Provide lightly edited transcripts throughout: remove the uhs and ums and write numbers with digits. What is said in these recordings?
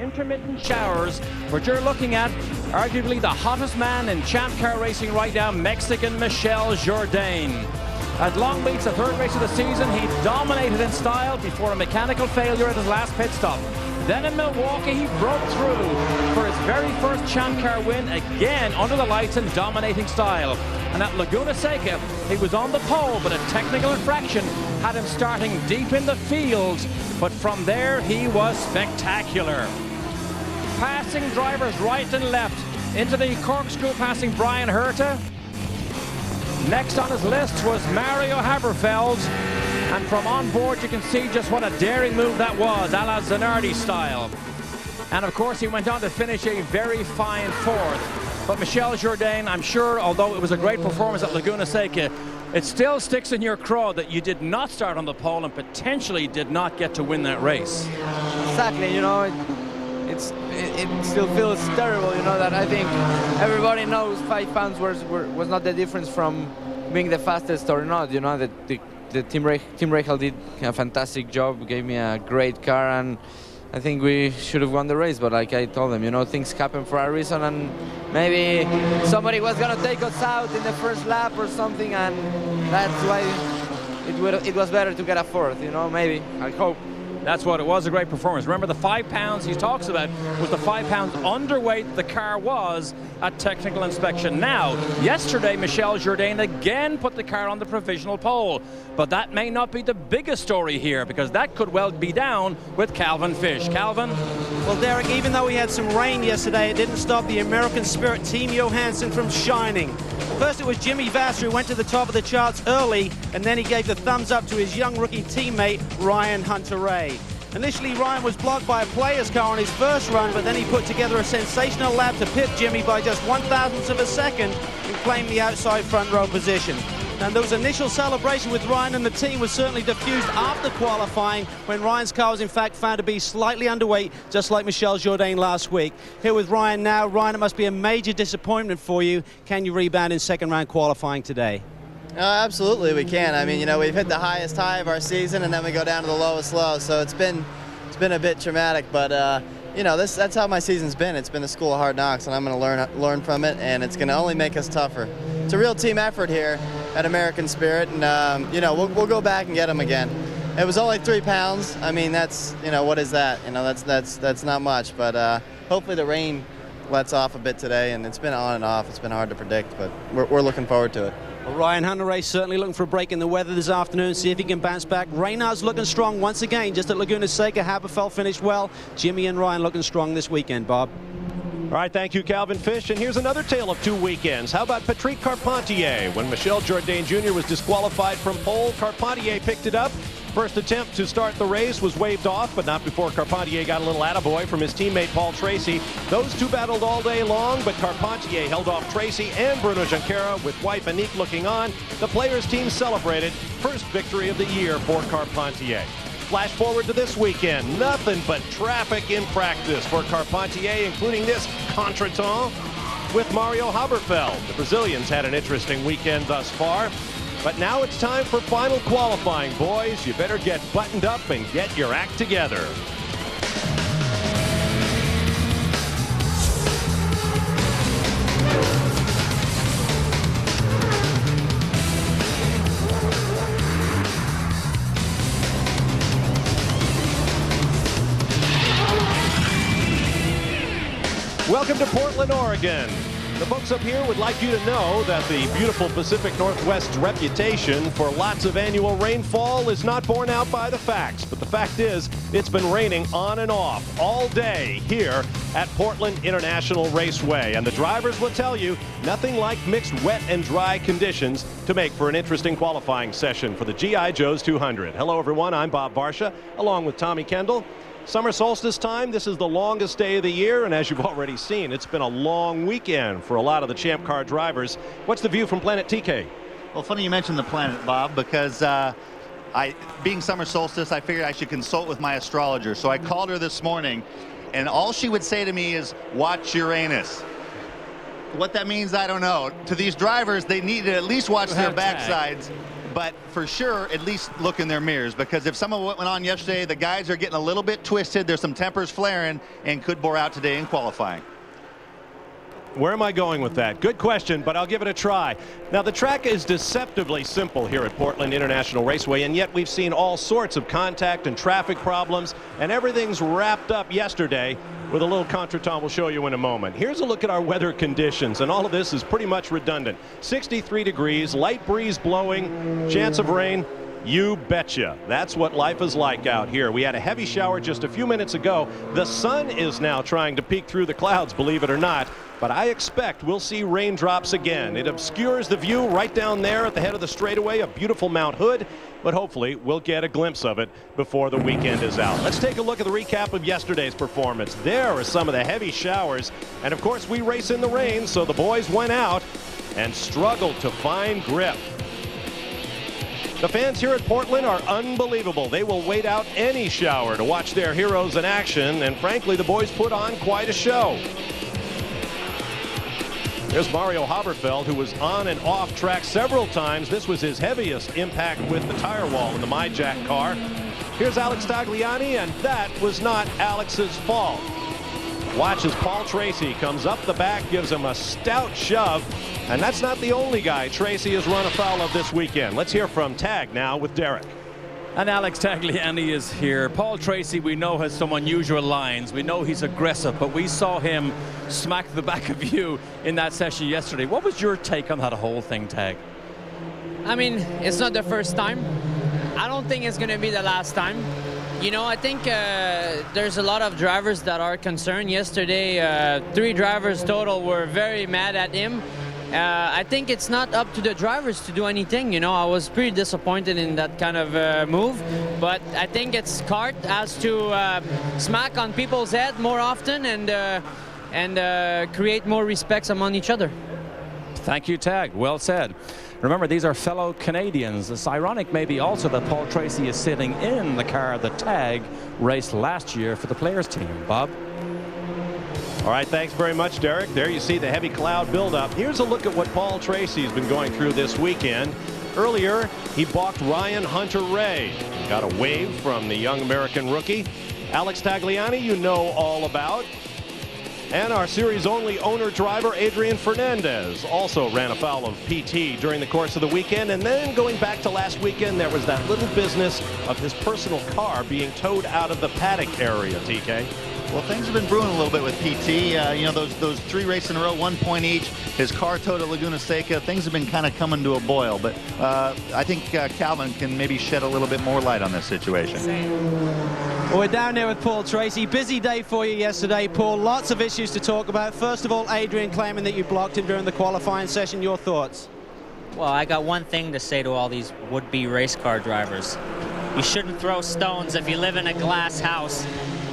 intermittent showers, but you're looking at arguably the hottest man in champ car racing right now, Mexican Michel Jourdain. At Long Beach, the third race of the season, he dominated in style before a mechanical failure at his last pit stop. Then in Milwaukee, he broke through for his very first champ car win, again under the lights in dominating style. And at Laguna Seca, he was on the pole, but a technical infraction had him starting deep in the field. But from there, he was spectacular. Passing drivers right and left into the corkscrew, passing Brian Herta. Next on his list was Mario Haberfeld. And from on board, you can see just what a daring move that was, a la Zanardi style. And of course, he went on to finish a very fine fourth. But Michel Jourdain, I'm sure, although it was a great performance at Laguna Seca, it still sticks in your craw that you did not start on the pole and potentially did not get to win that race. Exactly, you know, it still feels terrible, you know, that I think everybody knows 5 pounds was not the difference from being the fastest or not, you know, that the Team Rahal did a fantastic job, gave me a great car, and I think we should have won the race, but like I told them, you know, things happen for a reason, and maybe somebody was going to take us out in the first lap or something, and that's why it was better to get a fourth, you know, maybe, I hope. That's what it was, a great performance. Remember, the 5 pounds he talks about was the 5 pounds underweight the car was at technical inspection. Now, yesterday, Michel Jourdain again put the car on the provisional pole. But that may not be the biggest story here, because that could well be down with Calvin Fish. Calvin? Well, Derek, even though we had some rain yesterday, it didn't stop the American Spirit Team Johansson from shining. First, it was Jimmy Vasser who went to the top of the charts early, and then he gave the thumbs up to his young rookie teammate, Ryan Hunter-Reay. Initially, Ryan was blocked by a player's car on his first run, but then he put together a sensational lap to pit Jimmy by just 1/1000th of a second and claimed the outside front row position. And those initial celebration with Ryan and the team was certainly diffused after qualifying, when Ryan's car was in fact found to be slightly underweight, just like Michel Jourdain last week. Here with Ryan now. Ryan, it must be a major disappointment for you. Can you rebound in second round qualifying today? Absolutely, we can. I mean, you know, we've hit the highest high of our season, and then we go down to the lowest low. So it's been a bit traumatic, but you know, that's how my season's been. It's been the school of hard knocks, and I'm going to learn from it, and it's going to only make us tougher. It's a real team effort here at American Spirit, and you know, we'll go back and get them again. It was only 3 pounds. I mean, that's, you know, what is that? You know, that's not much, but hopefully the rain lets off a bit today, and it's been on and off. It's been hard to predict, but we're looking forward to it. Well, Ryan Hunter-Reay certainly looking for a break in the weather this afternoon, see if he can bounce back. Reynard's looking strong once again, just at Laguna Seca. Haberfeld finished well. Jimmy and Ryan looking strong this weekend, Bob. All right, thank you, Calvin Fish. And here's another tale of 2 weekends. How about Patrick Carpentier? When Michel Jourdain Jr. was disqualified from pole, Carpentier picked it up. First attempt to start the race was waved off, but not before Carpentier got a little attaboy from his teammate Paul Tracy. Those two battled all day long, but Carpentier held off Tracy and Bruno Junqueira with wife Anique looking on. The players' team celebrated first victory of the year for Carpentier. Flash forward to this weekend. Nothing but traffic in practice for Carpentier, including this contretemps with Mario Haberfeld. The Brazilians had an interesting weekend thus far. But now it's time for final qualifying, boys. You better get buttoned up and get your act together. Welcome to Portland, Oregon. The folks up here would like you to know that the beautiful Pacific Northwest's reputation for lots of annual rainfall is not borne out by the facts. But the fact is, it's been raining on and off all day here at Portland International Raceway. And the drivers will tell you, nothing like mixed wet and dry conditions to make for an interesting qualifying session for the G.I. Joe's 200. Hello, everyone. I'm Bob Varsha, along with Tommy Kendall. Summer solstice time, this is the longest day of the year, and as you've already seen, it's been a long weekend for a lot of the Champ Car drivers. What's the view from Planet TK? Well, funny you mentioned the planet, Bob, because being summer solstice, I figured I should consult with my astrologer. So I called her this morning, and all she would say to me is, watch Uranus. What that means, I don't know. To these drivers, they need to at least watch their backsides. but for sure, at least look in their mirrors, because if some of what went on yesterday, the guys are getting a little bit twisted. There's some tempers flaring and could bore out today in qualifying. Where am I going with that? Good question, but I'll give it a try. Now, the track is deceptively simple here at Portland International Raceway, and yet we've seen all sorts of contact and traffic problems, and everything's wrapped up yesterday with a little contretemps we'll show you in a moment. Here's a look at our weather conditions, and all of this is pretty much redundant. 63 degrees, light breeze blowing, chance of rain. You betcha. That's what life is like out here. We had a heavy shower just a few minutes ago. The sun is now trying to peek through the clouds, believe it or not. But I expect we'll see raindrops again. It obscures the view right down there at the head of the straightaway, a beautiful Mount Hood. But hopefully we'll get a glimpse of it before the weekend is out. Let's take a look at the recap of yesterday's performance. There are some of the heavy showers. And of course we race in the rain, so the boys went out and struggled to find grip. The fans here at Portland are unbelievable. They will wait out any shower to watch their heroes in action, and frankly, the boys put on quite a show. There's Mario Haberfeld, who was on and off track several times. This was his heaviest impact with the tire wall in the MyJack car. Here's Alex Tagliani, and that was not Alex's fault. Watch as Paul Tracy comes up the back, gives him a stout shove. And that's not the only guy Tracy has run afoul of this weekend. Let's hear from Tag now with Derek. And Alex Tagliani is here. Paul Tracy, we know, has some unusual lines. We know he's aggressive, but we saw him smack the back of you in that session yesterday. What was your take on that whole thing, Tag? I mean, it's not the first time. I don't think it's going to be the last time. You know, I think there's a lot of drivers that are concerned. Yesterday, 3 drivers total were very mad at him. I think it's not up to the drivers to do anything. You know, I was pretty disappointed in that kind of move. But I think it's CART has to smack on people's head more often and create more respects among each other. Thank you, Tag. Well said. Remember, these are fellow Canadians. It's ironic maybe also that Paul Tracy is sitting in the car that Tag raced last year for the Players team. Bob? All right, thanks very much, Derek. There you see the heavy cloud buildup. Here's a look at what Paul Tracy has been going through this weekend. Earlier, he balked Ryan Hunter-Reay. Got a wave from the young American rookie. Alex Tagliani, you know all about. And our series-only owner-driver, Adrian Fernandez, also ran afoul of PT during the course of the weekend. And then going back to last weekend, there was that little business of his personal car being towed out of the paddock area, TK. Well, things have been brewing a little bit with PT. You know, those 3 races in a row, 1 point each. His car towed at Laguna Seca. Things have been kind of coming to a boil. But I think Calvin can maybe shed a little bit more light on this situation. Well, we're down there with Paul Tracy. Busy day for you yesterday, Paul. Lots of issues to talk about. First of all, Adrian claiming that you blocked him during the qualifying session. Your thoughts? Well, I got one thing to say to all these would-be race car drivers. You shouldn't throw stones if you live in a glass house.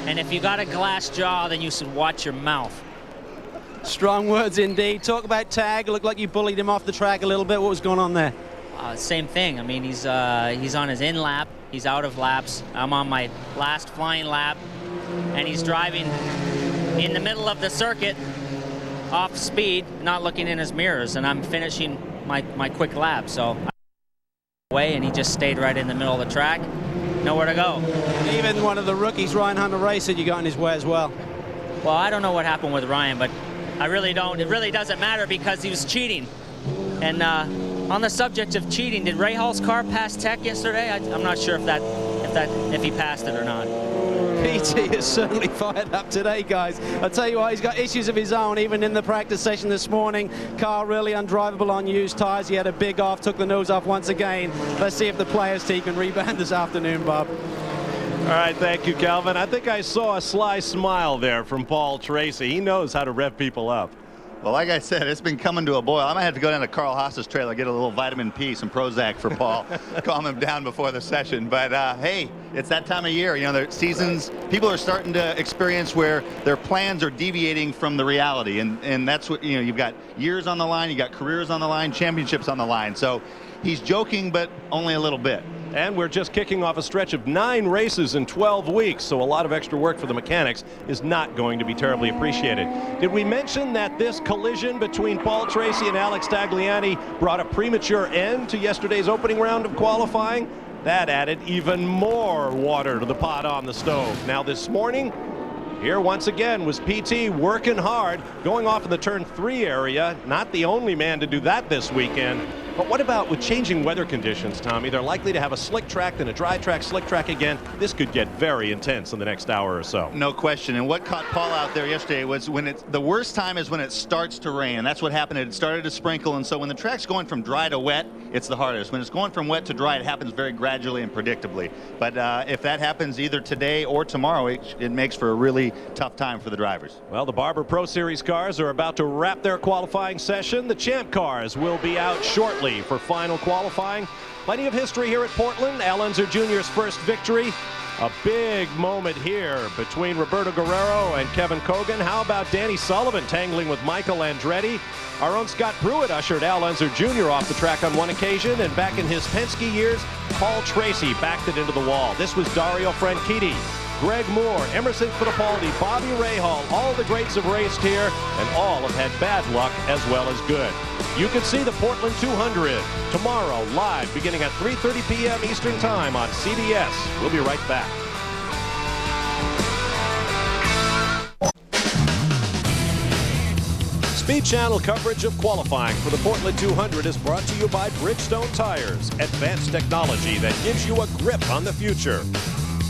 And if you got a glass jaw, then you should watch your mouth. Strong words indeed. Talk about Tag. It looked like you bullied him off the track a little bit. What was going on there? Same thing. I mean, he's on his in lap. He's out of laps. I'm on my last flying lap. And he's driving in the middle of the circuit off speed, not looking in his mirrors. And I'm finishing my quick lap. So I away, and he just stayed right in the middle of the track. Nowhere to go. Even one of the rookies, Ryan Hunter-Reay, said you got in his way as well. Well, I don't know what happened with Ryan, but I really don't. It really doesn't matter because he was cheating. And on the subject of cheating, did Ray Hall's car pass Tech yesterday? I'm not sure if he passed it or not. PT is certainly fired up today, guys. I'll tell you what, he's got issues of his own, even in the practice session this morning. Car really undrivable on used tires. He had a big off, took the nose off once again. Let's see if the Players team can rebound this afternoon, Bob. All right, thank you, Calvin. I think I saw a sly smile there from Paul Tracy. He knows how to rev people up. Well, like I said, it's been coming to a boil. I might have to go down to Carl Haas's trailer, get a little vitamin P, some Prozac for Paul, calm him down before the session. But hey, it's that time of year. You know, the seasons, people are starting to experience where their plans are deviating from the reality. And that's what, you know, you've got years on the line, you got careers on the line, championships on the line. So he's joking, but only a little bit. And we're just kicking off a stretch of 9 races in 12 weeks, so a lot of extra work for the mechanics is not going to be terribly appreciated. Did we mention that this collision between Paul Tracy and Alex Tagliani brought a premature end to yesterday's opening round of qualifying? That added even more water to the pot on the stove. Now this morning, here once again was PT working hard, going off in the turn 3 area. Not the only man to do that this weekend. But what about with changing weather conditions, Tommy? They're likely to have a slick track, then a dry track, slick track again. This could get very intense in the next hour or so. No question. And what caught Paul out there yesterday was when the worst time is when it starts to rain. And that's what happened. It started to sprinkle. And so when the track's going from dry to wet, it's the hardest. When it's going from wet to dry, it happens very gradually and predictably. But if that happens either today or tomorrow, it makes for a really tough time for the drivers. Well, the Barber Pro Series cars are about to wrap their qualifying session. The Champ cars will be out shortly for final qualifying. Plenty of history here at Portland. Al Unser Jr.'s first victory. A big moment here between Roberto Guerrero and Kevin Kogan. How about Danny Sullivan tangling with Michael Andretti? Our own Scott Pruitt ushered Al Unser Jr. off the track on one occasion, and back in his Penske years, Paul Tracy backed it into the wall. This was Dario Franchitti, Greg Moore, Emerson Fittipaldi, Bobby Rahal. All the greats have raced here, and all have had bad luck as well as good. You can see the Portland 200 tomorrow live beginning at 3:30 p.m. Eastern Time on CBS. We'll be right back. Speed Channel coverage of qualifying for the Portland 200 is brought to you by Bridgestone Tires, advanced technology that gives you a grip on the future.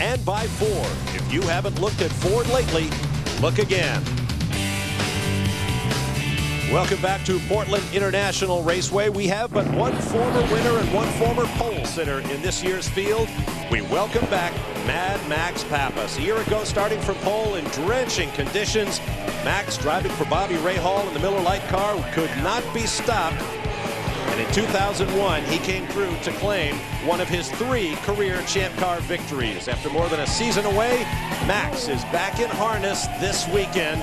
And by Ford. If you haven't looked at Ford lately, look again. Welcome back to Portland International Raceway. We have but one former winner and one former pole sitter in this year's field. We welcome back Mad Max Pappas. A year ago, starting from pole in drenching conditions, Max, driving for Bobby Rahal in the Miller Lite car, could not be stopped. And in 2001, he came through to claim one of his 3 career Champ Car victories. After more than a season away, Max is back in harness this weekend,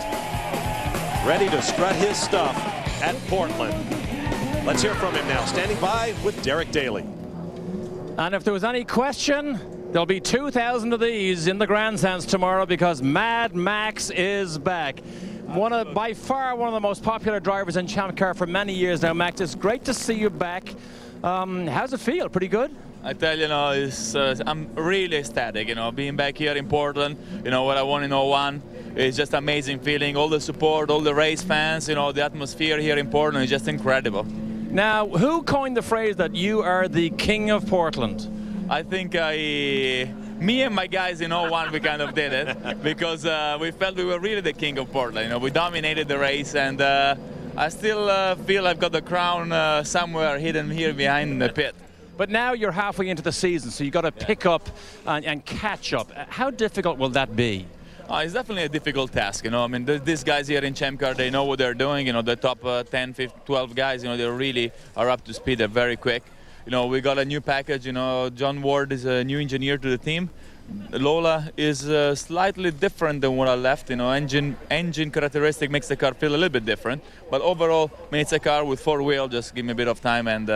ready to strut his stuff at Portland. Let's hear from him now, standing by with Derek Daly. And if there was any question, there'll be 2,000 of these in the grandstands tomorrow because Mad Max is back. By far one of the most popular drivers in Champ Car for many years now, Max. It's great to see you back. How's it feel? Pretty good? I tell you, I'm really ecstatic, being back here in Portland, what I won in 01. It's just amazing feeling, all the support, all the race fans, the atmosphere here in Portland is just incredible. Now, who coined the phrase that you are the king of Portland? I think me and my guys in 01, we kind of did it because we felt we were really the king of Portland. We dominated the race, and I still feel I've got the crown somewhere hidden here behind the pit. But now you're halfway into the season, so you've got to pick up and catch up. How difficult will that be? It's definitely a difficult task, these guys here in Champ Car, they know what they're doing, the top 10, 15, 12 guys, they really are up to speed, they're very quick. We got a new package, John Ward is a new engineer to the team. Lola is slightly different than what I left, engine characteristic makes the car feel a little bit different. But overall, it's a car with 4-wheel, just give me a bit of time and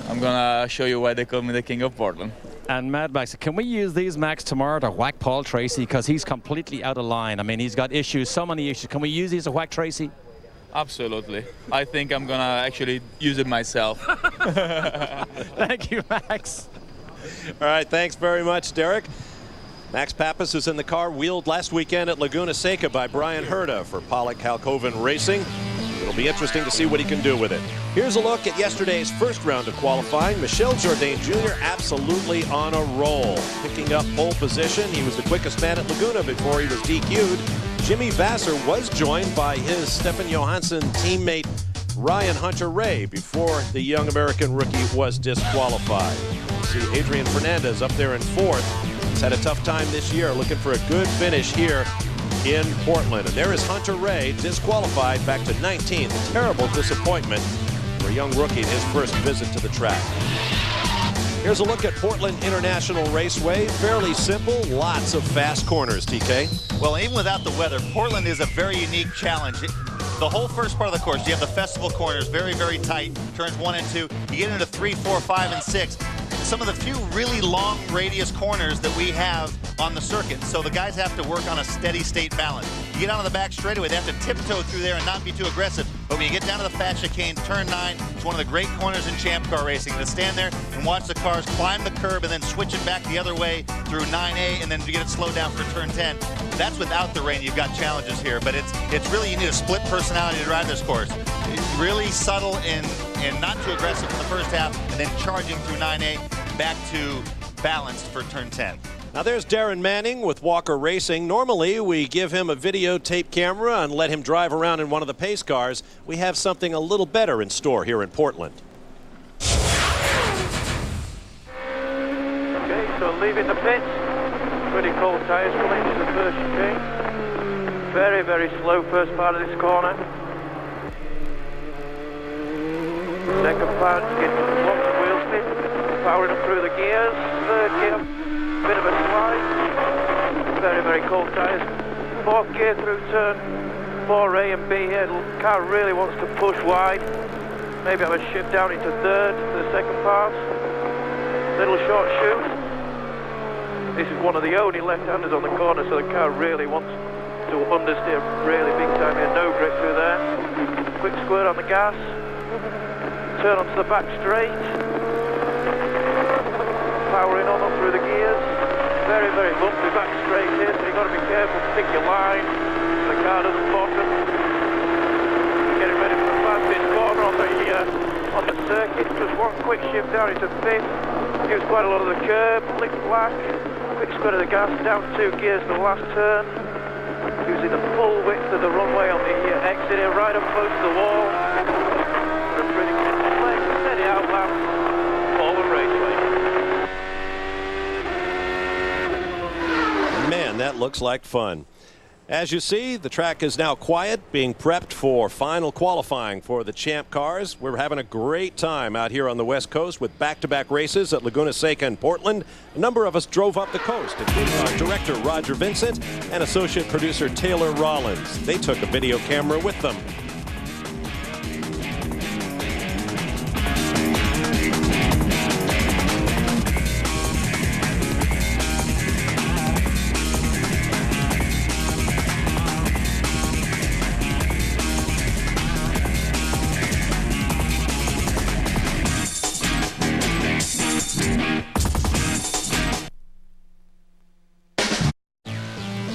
I'm gonna show you why they call me the king of Portland. And Mad Max, can we use these, Max, tomorrow to whack Paul Tracy? Because he's completely out of line. I mean, he's got issues, so many issues. Can we use these to whack Tracy? Absolutely. I think I'm gonna actually use it myself. Thank you, Max. All right, thanks very much, Derek. Max Pappas is in the car wheeled last weekend at Laguna Seca by Brian Herta for Pollock Halkoven Racing. It'll be interesting to see what he can do with it. Here's a look at yesterday's first round of qualifying. Michel Jourdain Jr. absolutely on a roll, picking up pole position. He was the quickest man at Laguna before he was DQ'd. Jimmy Vasser was joined by his Stefan Johansson teammate Ryan Hunter-Reay before the young American rookie was disqualified. See Adrian Fernandez up there in 4th. He's had a tough time this year, looking for a good finish here in Portland. And there is Hunter-Reay, disqualified back to 19th. A terrible disappointment for a young rookie in his first visit to the track. Here's a look at Portland International Raceway. Fairly simple, lots of fast corners, TK. Well, even without the weather, Portland is a very unique challenge. The whole first part of the course, you have the festival corners, very, very tight, turns 1 and 2. You get into 3, 4, 5, and 6. The some of the few really long radius corners that we have on the circuit. So the guys have to work on a steady state balance. You get onto the back straightaway, they have to tiptoe through there and not be too aggressive. But when you get down to the fat chicane, turn 9, it's one of the great corners in Champ Car racing. To stand there and watch the cars climb the curb and then switch it back the other way through 9A and then to get it slowed down for turn 10. That's without the rain. You've got challenges here, but it's really, you need a split personality to drive this course. It's really subtle and not too aggressive in the first half, and then charging through 9A back to balanced for turn 10. Now there's Darren Manning with Walker Racing. Normally we give him a videotape camera and let him drive around in one of the pace cars. We have something a little better in store here in Portland. Okay, so leaving the pits. Pretty cold tyres coming into the first chicane. Very, very slow first part of this corner. Second part, getting lots of wheel spin. Powering up through the gears. Third gear. Bit of a slide, very, very cold tyres. Fourth gear through turn 4A and B here. The car really wants to push wide. Maybe have a shift down into third for the second pass. Little short shoot. This is one of the only left-handers on the corner, so the car really wants to understeer really big time here. No grip through there. Quick squirt on the gas. Turn onto the back straight. Powering on up through the gears. Very, very bumpy back straight here, so you've got to be careful to pick your line. The car doesn't bottom. Getting ready for the fastest corner on the circuit. Just one quick shift down into fifth. Gives quite a lot of the curb. Flick black. Quick spread of the gas down 2 gears to the last turn. Using the full width of the runway on the exit here, right up close to the wall. For a pretty steady outlap. Forward raceway. Man, that looks like fun. As you see, the track is now quiet, being prepped for final qualifying for the Champ Cars. We're having a great time out here on the West Coast with back-to-back races at Laguna Seca and Portland. A number of us drove up the coast, including our director, Roger Vincent, and associate producer, Taylor Rollins. They took a video camera with them.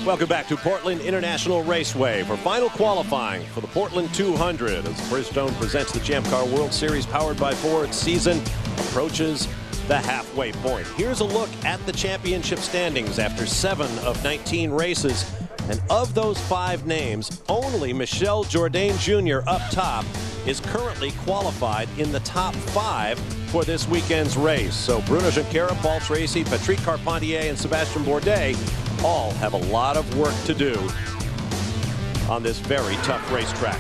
Welcome back to Portland International Raceway for final qualifying for the Portland 200 as Bridgestone presents the Champ Car World Series powered by Ford season approaches the halfway point. Here's a look at the championship standings after 7 of 19 races. And of those 5 names, only Michel Jourdain Jr. up top is currently qualified in the top 5 for this weekend's race. So Bruno Junqueira, Paul Tracy, Patrick Carpentier, and Sebastian Bourdais all have a lot of work to do on this very tough racetrack.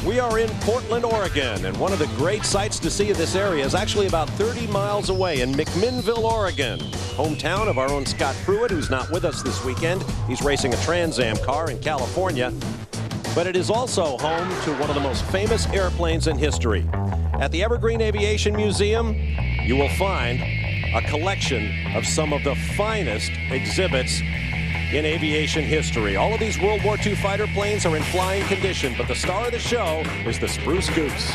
We are in Portland, Oregon, and one of the great sights to see in this area is actually about 30 miles away in McMinnville, Oregon, hometown of our own Scott Pruitt, who's not with us this weekend. He's racing a Trans Am car in California, but it is also home to one of the most famous airplanes in history. At the Evergreen Aviation Museum, you will find a collection of some of the finest exhibits in aviation history. All of these World War II fighter planes are in flying condition, but the star of the show is the Spruce Goose.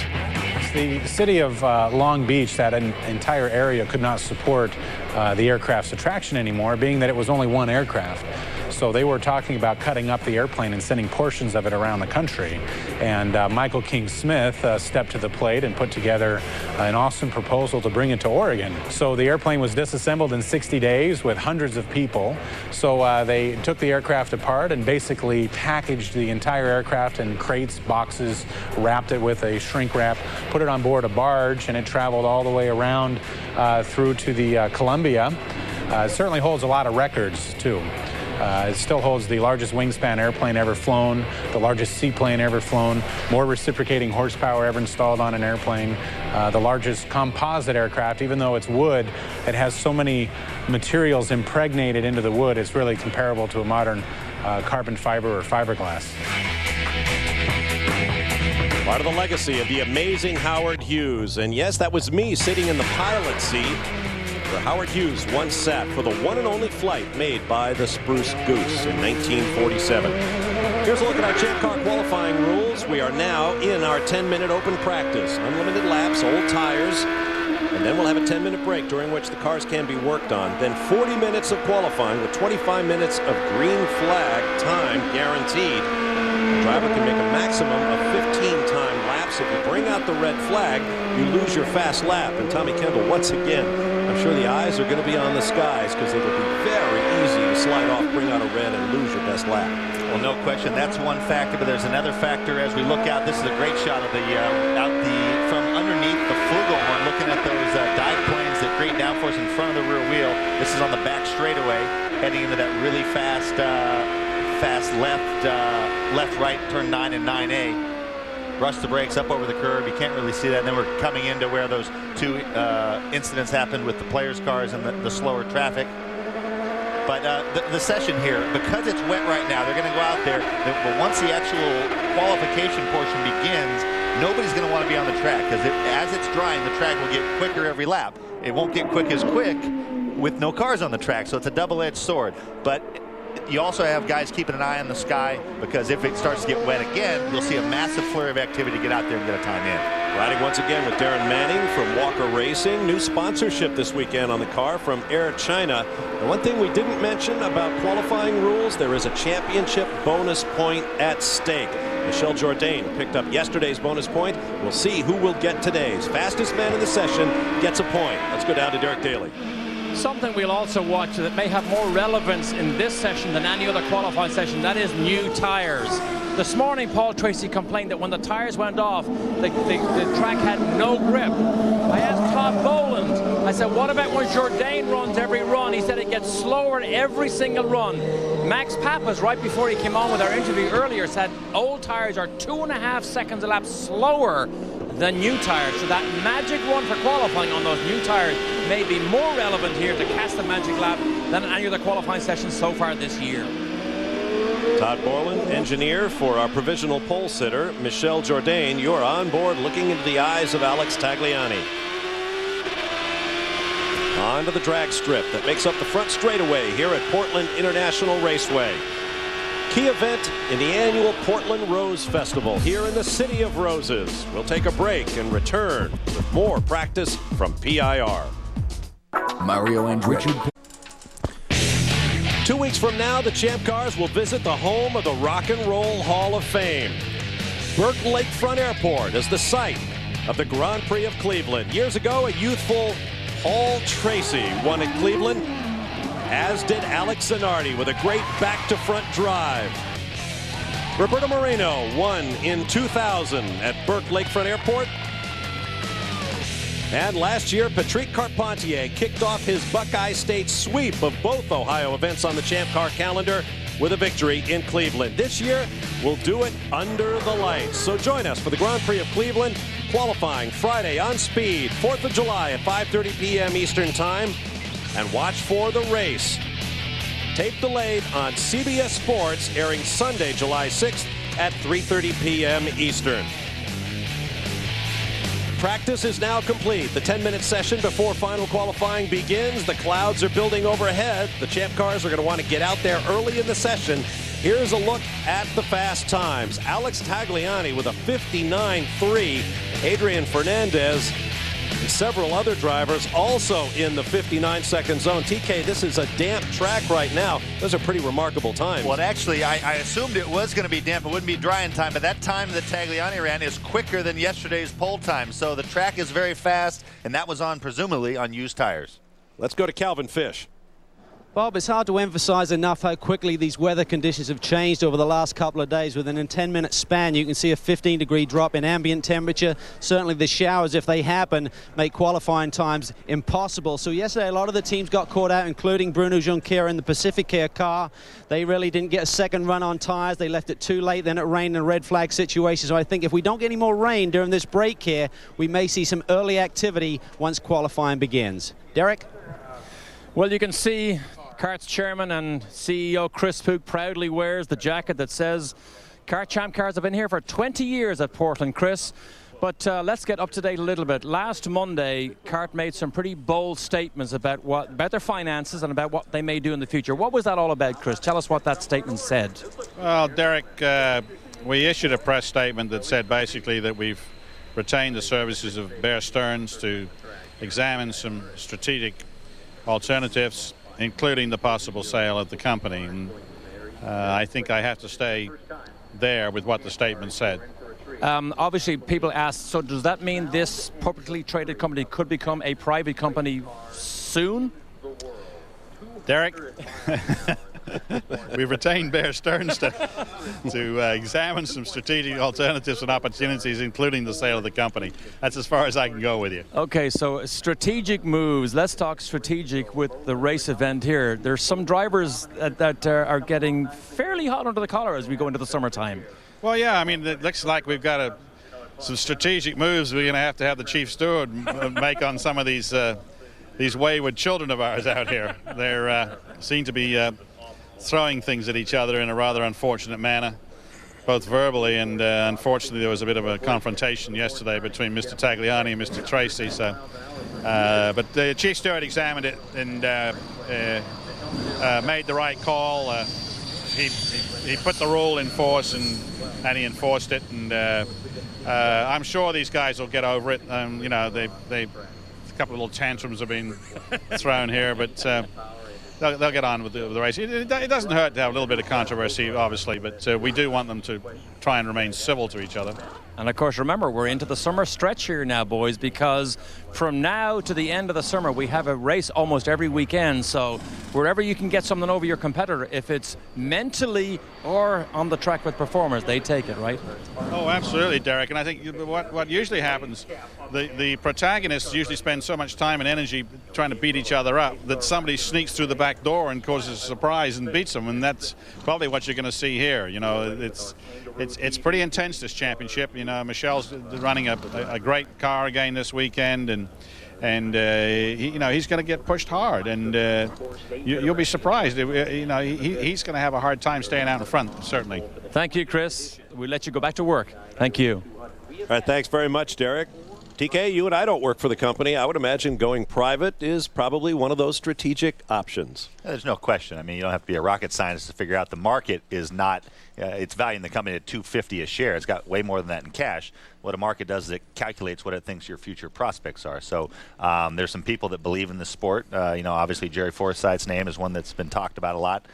The city of Long Beach, that entire area could not support the aircraft's attraction anymore, being that it was only one aircraft. So they were talking about cutting up the airplane and sending portions of it around the country. And Michael King Smith stepped to the plate and put together an awesome proposal to bring it to Oregon. So the airplane was disassembled in 60 days with hundreds of people. So they took the aircraft apart and basically packaged the entire aircraft in crates, boxes, wrapped it with a shrink wrap, put it on board a barge, and it traveled all the way around through to the Columbia. It certainly holds a lot of records, too. It still holds the largest wingspan airplane ever flown, the largest seaplane ever flown, more reciprocating horsepower ever installed on an airplane, the largest composite aircraft. Even though it's wood, it has so many materials impregnated into the wood, it's really comparable to a modern carbon fiber or fiberglass. Part of the legacy of the amazing Howard Hughes. And yes, that was me sitting in the pilot seat where Howard Hughes once sat for the one and only flight made by the Spruce Goose in 1947. Here's a look at our Champ Car qualifying rules. We are now in our 10-minute open practice. Unlimited laps, old tires, and then we'll have a 10-minute break during which the cars can be worked on. Then 40 minutes of qualifying with 25 minutes of green flag time guaranteed. The driver can make a maximum of 15-time laps. If you bring out the red flag, you lose your fast lap. And Tommy Kendall, once again, I'm sure the eyes are going to be on the skies because it'll be very easy to slide off, bring out a red, and lose your best lap. Well, no question, that's one factor, but there's another factor as we look out. This is a great shot of the from underneath the flugelhorn, looking at those dive planes, that great downforce in front of the rear wheel. This is on the back straightaway, heading into that really fast left-right turn 9 and 9A. Rush the brakes up over the curb. You can't really see that. And then we're coming into where those two incidents happened with the players' cars and the slower traffic. But the session here, because it's wet right now, they're going to go out there. But once the actual qualification portion begins, nobody's going to want to be on the track because as it's drying, the track will get quicker every lap. It won't get quick with no cars on the track, so it's a double-edged sword. But you also have guys keeping an eye on the sky because if it starts to get wet again, you'll see a massive flurry of activity to get out there and get a time in. Riding once again with Darren Manning from Walker Racing. New sponsorship this weekend on the car from Air China. And one thing we didn't mention about qualifying rules, there is a championship bonus point at stake. Michel Jourdain picked up yesterday's bonus point. We'll see who will get today's. Fastest man in the session gets a point. Let's go down to Derek Daly. Something we'll also watch that may have more relevance in this session than any other qualifying session, that is new tires. This morning, Paul Tracy complained that when the tires went off, the track had no grip. I asked Todd Boland, I said, what about when Jourdain runs every run? He said it gets slower every single run. Max Pappas, right before he came on with our interview earlier, said old tires are 2.5 seconds a lap slower than new tires. So that magic run for qualifying on those new tires may be more relevant here to cast the magic lap than in any other qualifying session so far this year. Todd Borland, engineer for our provisional pole sitter, Michel Jourdain. You're on board looking into the eyes of Alex Tagliani. Onto the drag strip that makes up the front straightaway here at Portland International Raceway. Key event in the annual Portland Rose Festival here in the City of Roses. We'll take a break and return with more practice from PIR. Mario Andretti. 2 weeks from now, the Champ Cars will visit the home of the Rock and Roll Hall of Fame. Burke Lakefront Airport is the site of the Grand Prix of Cleveland. Years ago, a youthful Paul Tracy won at Cleveland, as did Alex Zanardi with a great back-to-front drive. Roberto Moreno won in 2000 at Burke Lakefront Airport. And last year, Patrick Carpentier kicked off his Buckeye State sweep of both Ohio events on the Champ Car calendar with a victory in Cleveland. This year, we'll do it under the lights. So join us for the Grand Prix of Cleveland, qualifying Friday on Speed, 4th of July at 5:30 p.m. Eastern Time. And watch for the race. Tape delayed on CBS Sports, airing Sunday, July 6th at 3:30 p.m. Eastern. Practice is now complete. The 10-minute session before final qualifying begins. The clouds are building overhead. The Champ Cars are going to want to get out there early in the session. Here's a look at the fast times. Alex Tagliani with a 59.3. Adrian Fernandez and several other drivers also in the 59-second zone. TK, this is a damp track right now. Those are pretty remarkable times. Well, actually, I assumed it was going to be damp. It wouldn't be dry in time, but that time that Tagliani ran is quicker than yesterday's pole time. So the track is very fast, and that was on, presumably, on used tires. Let's go to Calvin Fish. Bob, it's hard to emphasize enough how quickly these weather conditions have changed over the last couple of days. Within a 10-minute span, you can see a 15-degree drop in ambient temperature. Certainly the showers, if they happen, make qualifying times impossible. So yesterday, a lot of the teams got caught out, including Bruno Junqueira in the Pacificair car. They really didn't get a second run on tires. They left it too late. Then it rained in a red flag situation. So I think if we don't get any more rain during this break here, we may see some early activity once qualifying begins. Derek? Well, you can see Kart's chairman and CEO Chris Pook proudly wears the jacket that says Champ Cars have been here for 20 years at Portland, Chris. But let's get up to date a little bit. Last Monday, CART made some pretty bold statements about their finances and about what they may do in the future. What was that all about, Chris? Tell us what that statement said. Well, Derek, we issued a press statement that said basically that we've retained the services of Bear Stearns to examine some strategic alternatives, including the possible sale of the company. And I think I have to stay there with what the statement said. Obviously, people ask, so does that mean this publicly traded company could become a private company soon? Derek, we've retained Bear Stearns to examine some strategic alternatives and opportunities, including the sale of the company. That's as far as I can go with you. Okay, so strategic moves. Let's talk strategic with the race event here. There's some drivers that are getting fairly hot under the collar as we go into the summertime. Well, yeah, I mean, it looks like we've got some strategic moves we're going to have the chief steward make on some of these wayward children of ours out here. They seem to be throwing things at each other in a rather unfortunate manner, both verbally and unfortunately there was a bit of a confrontation yesterday between Mr. Tagliani and Mr. Tracy. So, but the chief steward examined it and made the right call. He put the rule in force and he enforced it, and I'm sure these guys will get over it. You know, a couple of little tantrums have been thrown here, but they'll get on with the race. It doesn't hurt to have a little bit of controversy, obviously, but we do want them to try and remain civil to each other. And of course, remember, we're into the summer stretch here now, boys, because from now to the end of the summer, we have a race almost every weekend. So wherever you can get something over your competitor, if it's mentally or on the track with performers, they take it, right? Oh, absolutely, Derek. And I think what usually happens, the protagonists usually spend so much time and energy trying to beat each other up that somebody sneaks through the back door and causes a surprise and beats them. And that's probably what you're going to see here. You know, it's pretty intense, this championship. You know, Michel's running a great car again this weekend, and he's going to get pushed hard, and you'll be surprised. You know, he's going to have a hard time staying out in front, certainly. Thank you, Chris. We'll let you go back to work. Thank you. All right, thanks very much, Derek. TK, you and I don't work for the company. I would imagine going private is probably one of those strategic options. There's no question. I mean, you don't have to be a rocket scientist to figure out the market is not, it's valuing the company at $250 a share. It's got way more than that in cash. What a market does is it calculates what it thinks your future prospects are. So there's some people that believe in the sport. You know, obviously Jerry Forsyth's name is one that's been talked about a lot.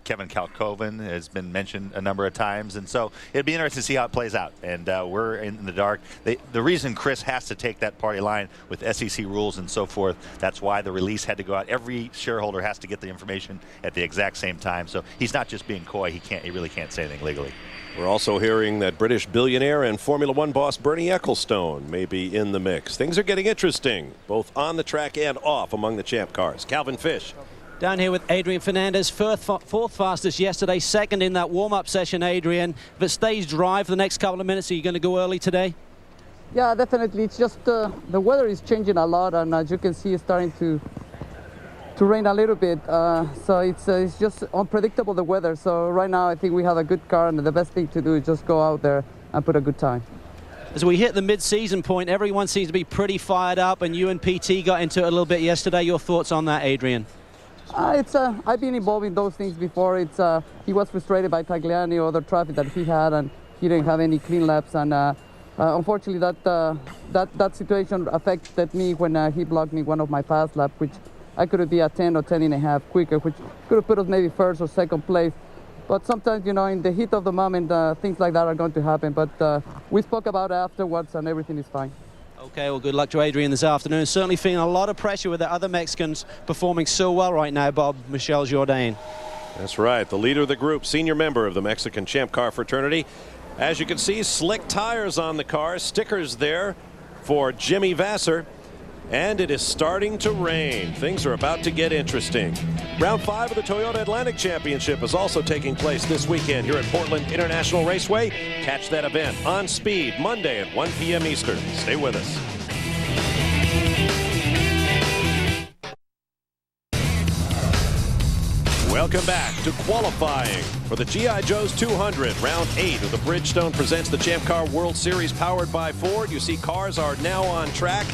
Kevin Kalkoven has been mentioned a number of times, and so it'd be interesting to see how it plays out. And we're in the dark. The reason Chris has to take that party line with SEC rules and so forth, that's why the release had to go out. Every shareholder has to get the information at the exact same time. So he's not just being coy. He really can't say anything legally. We're also hearing that British billionaire and Formula One boss Bernie Ecclestone may be in the mix. Things are getting interesting, both on the track and off among the champ cars. Calvin Fish. Down here with Adrian Fernandez, fourth fastest yesterday, second in that warm-up session, Adrian. If it stays dry for the next couple of minutes, are you going to go early today? Yeah, definitely. It's just the weather is changing a lot, and as you can see, it's starting to rain a little bit. So it's just unpredictable, the weather. So right now, I think we have a good car, and the best thing to do is just go out there and put a good time. As we hit the mid-season point, everyone seems to be pretty fired up, and you and PT got into it a little bit yesterday. Your thoughts on that, Adrian? I've been involved in those things before. He was frustrated by Tagliani or other traffic that he had, and he didn't have any clean laps. And unfortunately, that situation affected me when he blocked me one of my fast laps, which I could be at 10 or 10 and a half quicker, which could have put us maybe first or second place. But sometimes, you know, in the heat of the moment, things like that are going to happen. But we spoke about it afterwards, and everything is fine. Okay, well, good luck to Adrian this afternoon. Certainly feeling a lot of pressure with the other Mexicans performing so well right now, Bob. Michel Jourdain. That's right, the leader of the group, senior member of the Mexican Champ Car fraternity. As you can see, slick tires on the car, stickers there for Jimmy Vasser. And it is starting to rain. Things are about to get interesting. Round 5 of the Toyota Atlantic Championship is also taking place this weekend here at Portland International Raceway. Catch that event on Speed Monday at 1 p.m. Eastern. Stay with us. Welcome back to qualifying for the G.I. Joe's 200. Round 8 of the Bridgestone presents the Champ Car World Series powered by Ford. You see cars are now on track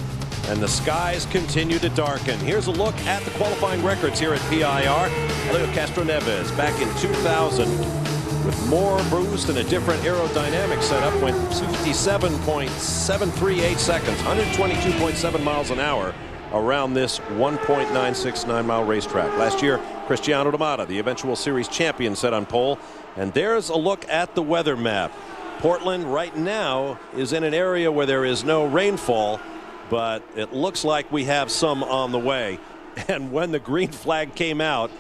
and the skies continue to darken. Here's a look at the qualifying records here at PIR. Leo Castroneves back in 2000 with more boost and a different aerodynamic setup went 57.738 seconds, 122.7 miles an hour around this 1.969-mile racetrack. Last year, Cristiano Damata, the eventual series champion, set on pole. And there's a look at the weather map. Portland right now is in an area where there is no rainfall, but it looks like we have some on the way. And when the green flag came out,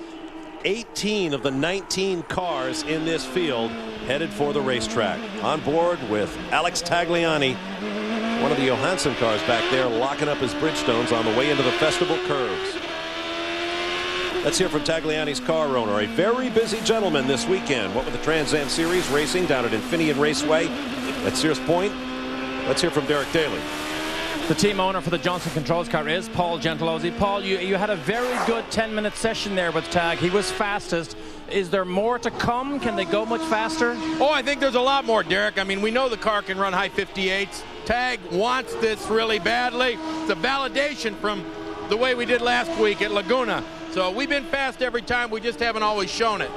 18 of the 19 cars in this field headed for the racetrack. On board with Alex Tagliani, one of the Johansson cars back there, locking up his Bridgestones on the way into the festival curves. Let's hear from Tagliani's car owner, a very busy gentleman this weekend. What with the Trans Am Series racing down at Infineon Raceway at Sears Point. Let's hear from Derek Daly. The team owner for the Johnson Controls car is Paul Gentilozzi. Paul, you had a very good 10-minute session there with Tag. He was fastest. Is there more to come? Can they go much faster? Oh, I think there's a lot more, Derek. I mean, we know the car can run high 58s. Tag wants this really badly. It's a validation from the way we did last week at Laguna. So we've been fast every time. We just haven't always shown it.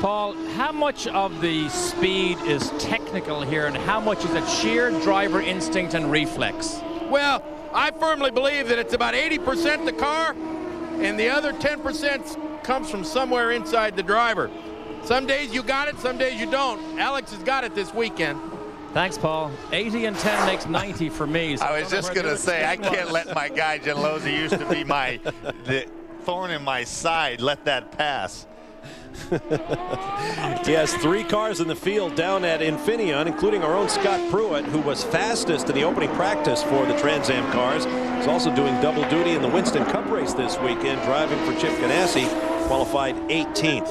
Paul, how much of the speed is technical here and how much is it sheer driver instinct and reflex? Well, I firmly believe that it's about 80% the car and the other 10% comes from somewhere inside the driver. Some days you got it, some days you don't. Alex has got it this weekend. Thanks, Paul. 80 and 10 makes 90 for me. So I was just going to say, I can't let my guy Gentilozzi, used to be the thorn in my side, let that pass. He has 3 cars in the field down at Infineon, including our own Scott Pruitt, who was fastest in the opening practice for the Trans Am cars. He's also doing double duty in the Winston Cup race this weekend, driving for Chip Ganassi, qualified 18th.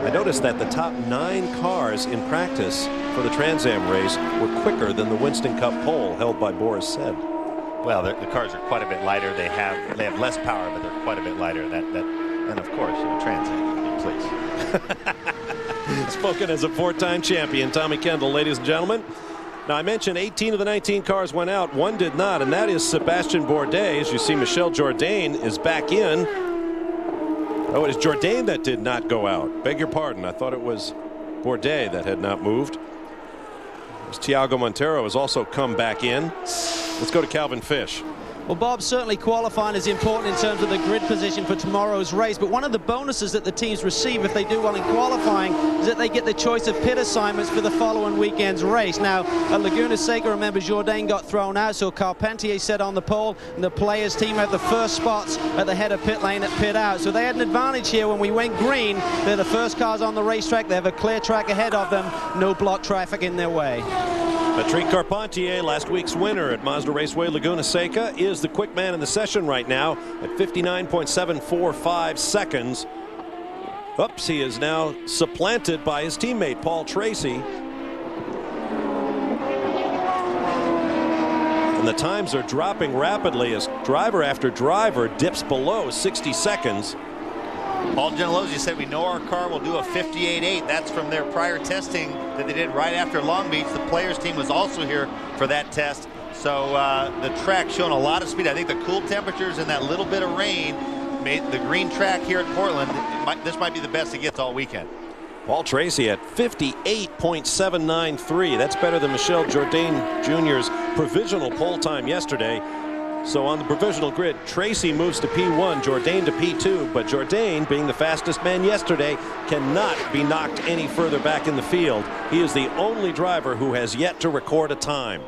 I noticed that the top 9 cars in practice for the Trans Am race were quicker than the Winston Cup pole held by Boris Said. Well, the cars are quite a bit lighter. They have less power, but they're quite a bit lighter. And of course, Trans Am. Please. Spoken as a 4-time champion, Tommy Kendall, ladies and gentlemen. Now, I mentioned 18 of the 19 cars went out. One did not, and that is Sebastian Bourdais. As you see, Michel Jourdain is back in. Oh, it is Jourdain that did not go out. Beg your pardon. I thought it was Bourdais that had not moved. Thiago Montero has also come back in. Let's go to Calvin Fish. Well, Bob, certainly qualifying is important in terms of the grid position for tomorrow's race, but one of the bonuses that the teams receive if they do well in qualifying is that they get the choice of pit assignments for the following weekend's race. Now, at Laguna Seca, remember, Jourdain got thrown out, so Carpentier set on the pole, and the players' team had the first spots at the head of pit lane at pit out. So they had an advantage here when we went green. They're the first cars on the racetrack. They have a clear track ahead of them, no block traffic in their way. Patrick Carpentier, last week's winner at Mazda Raceway Laguna Seca, is the quick man in the session right now at 59.745 seconds. Oops, he is now supplanted by his teammate Paul Tracy. And the times are dropping rapidly as driver after driver dips below 60 seconds. Paul Gentilozzi said we know our car will do a 58.8. That's from their prior testing that they did right after Long Beach. The players team was also here for that test. So the track showing a lot of speed. I think the cool temperatures and that little bit of rain made the green track here at Portland. This might be the best it gets all weekend. Paul Tracy at 58.793. That's better than Michel Jourdain Jr.'s provisional pole time yesterday. So on the provisional grid, Tracy moves to P1, Jourdain to P2, but Jourdain, being the fastest man yesterday, cannot be knocked any further back in the field. He is the only driver who has yet to record a time.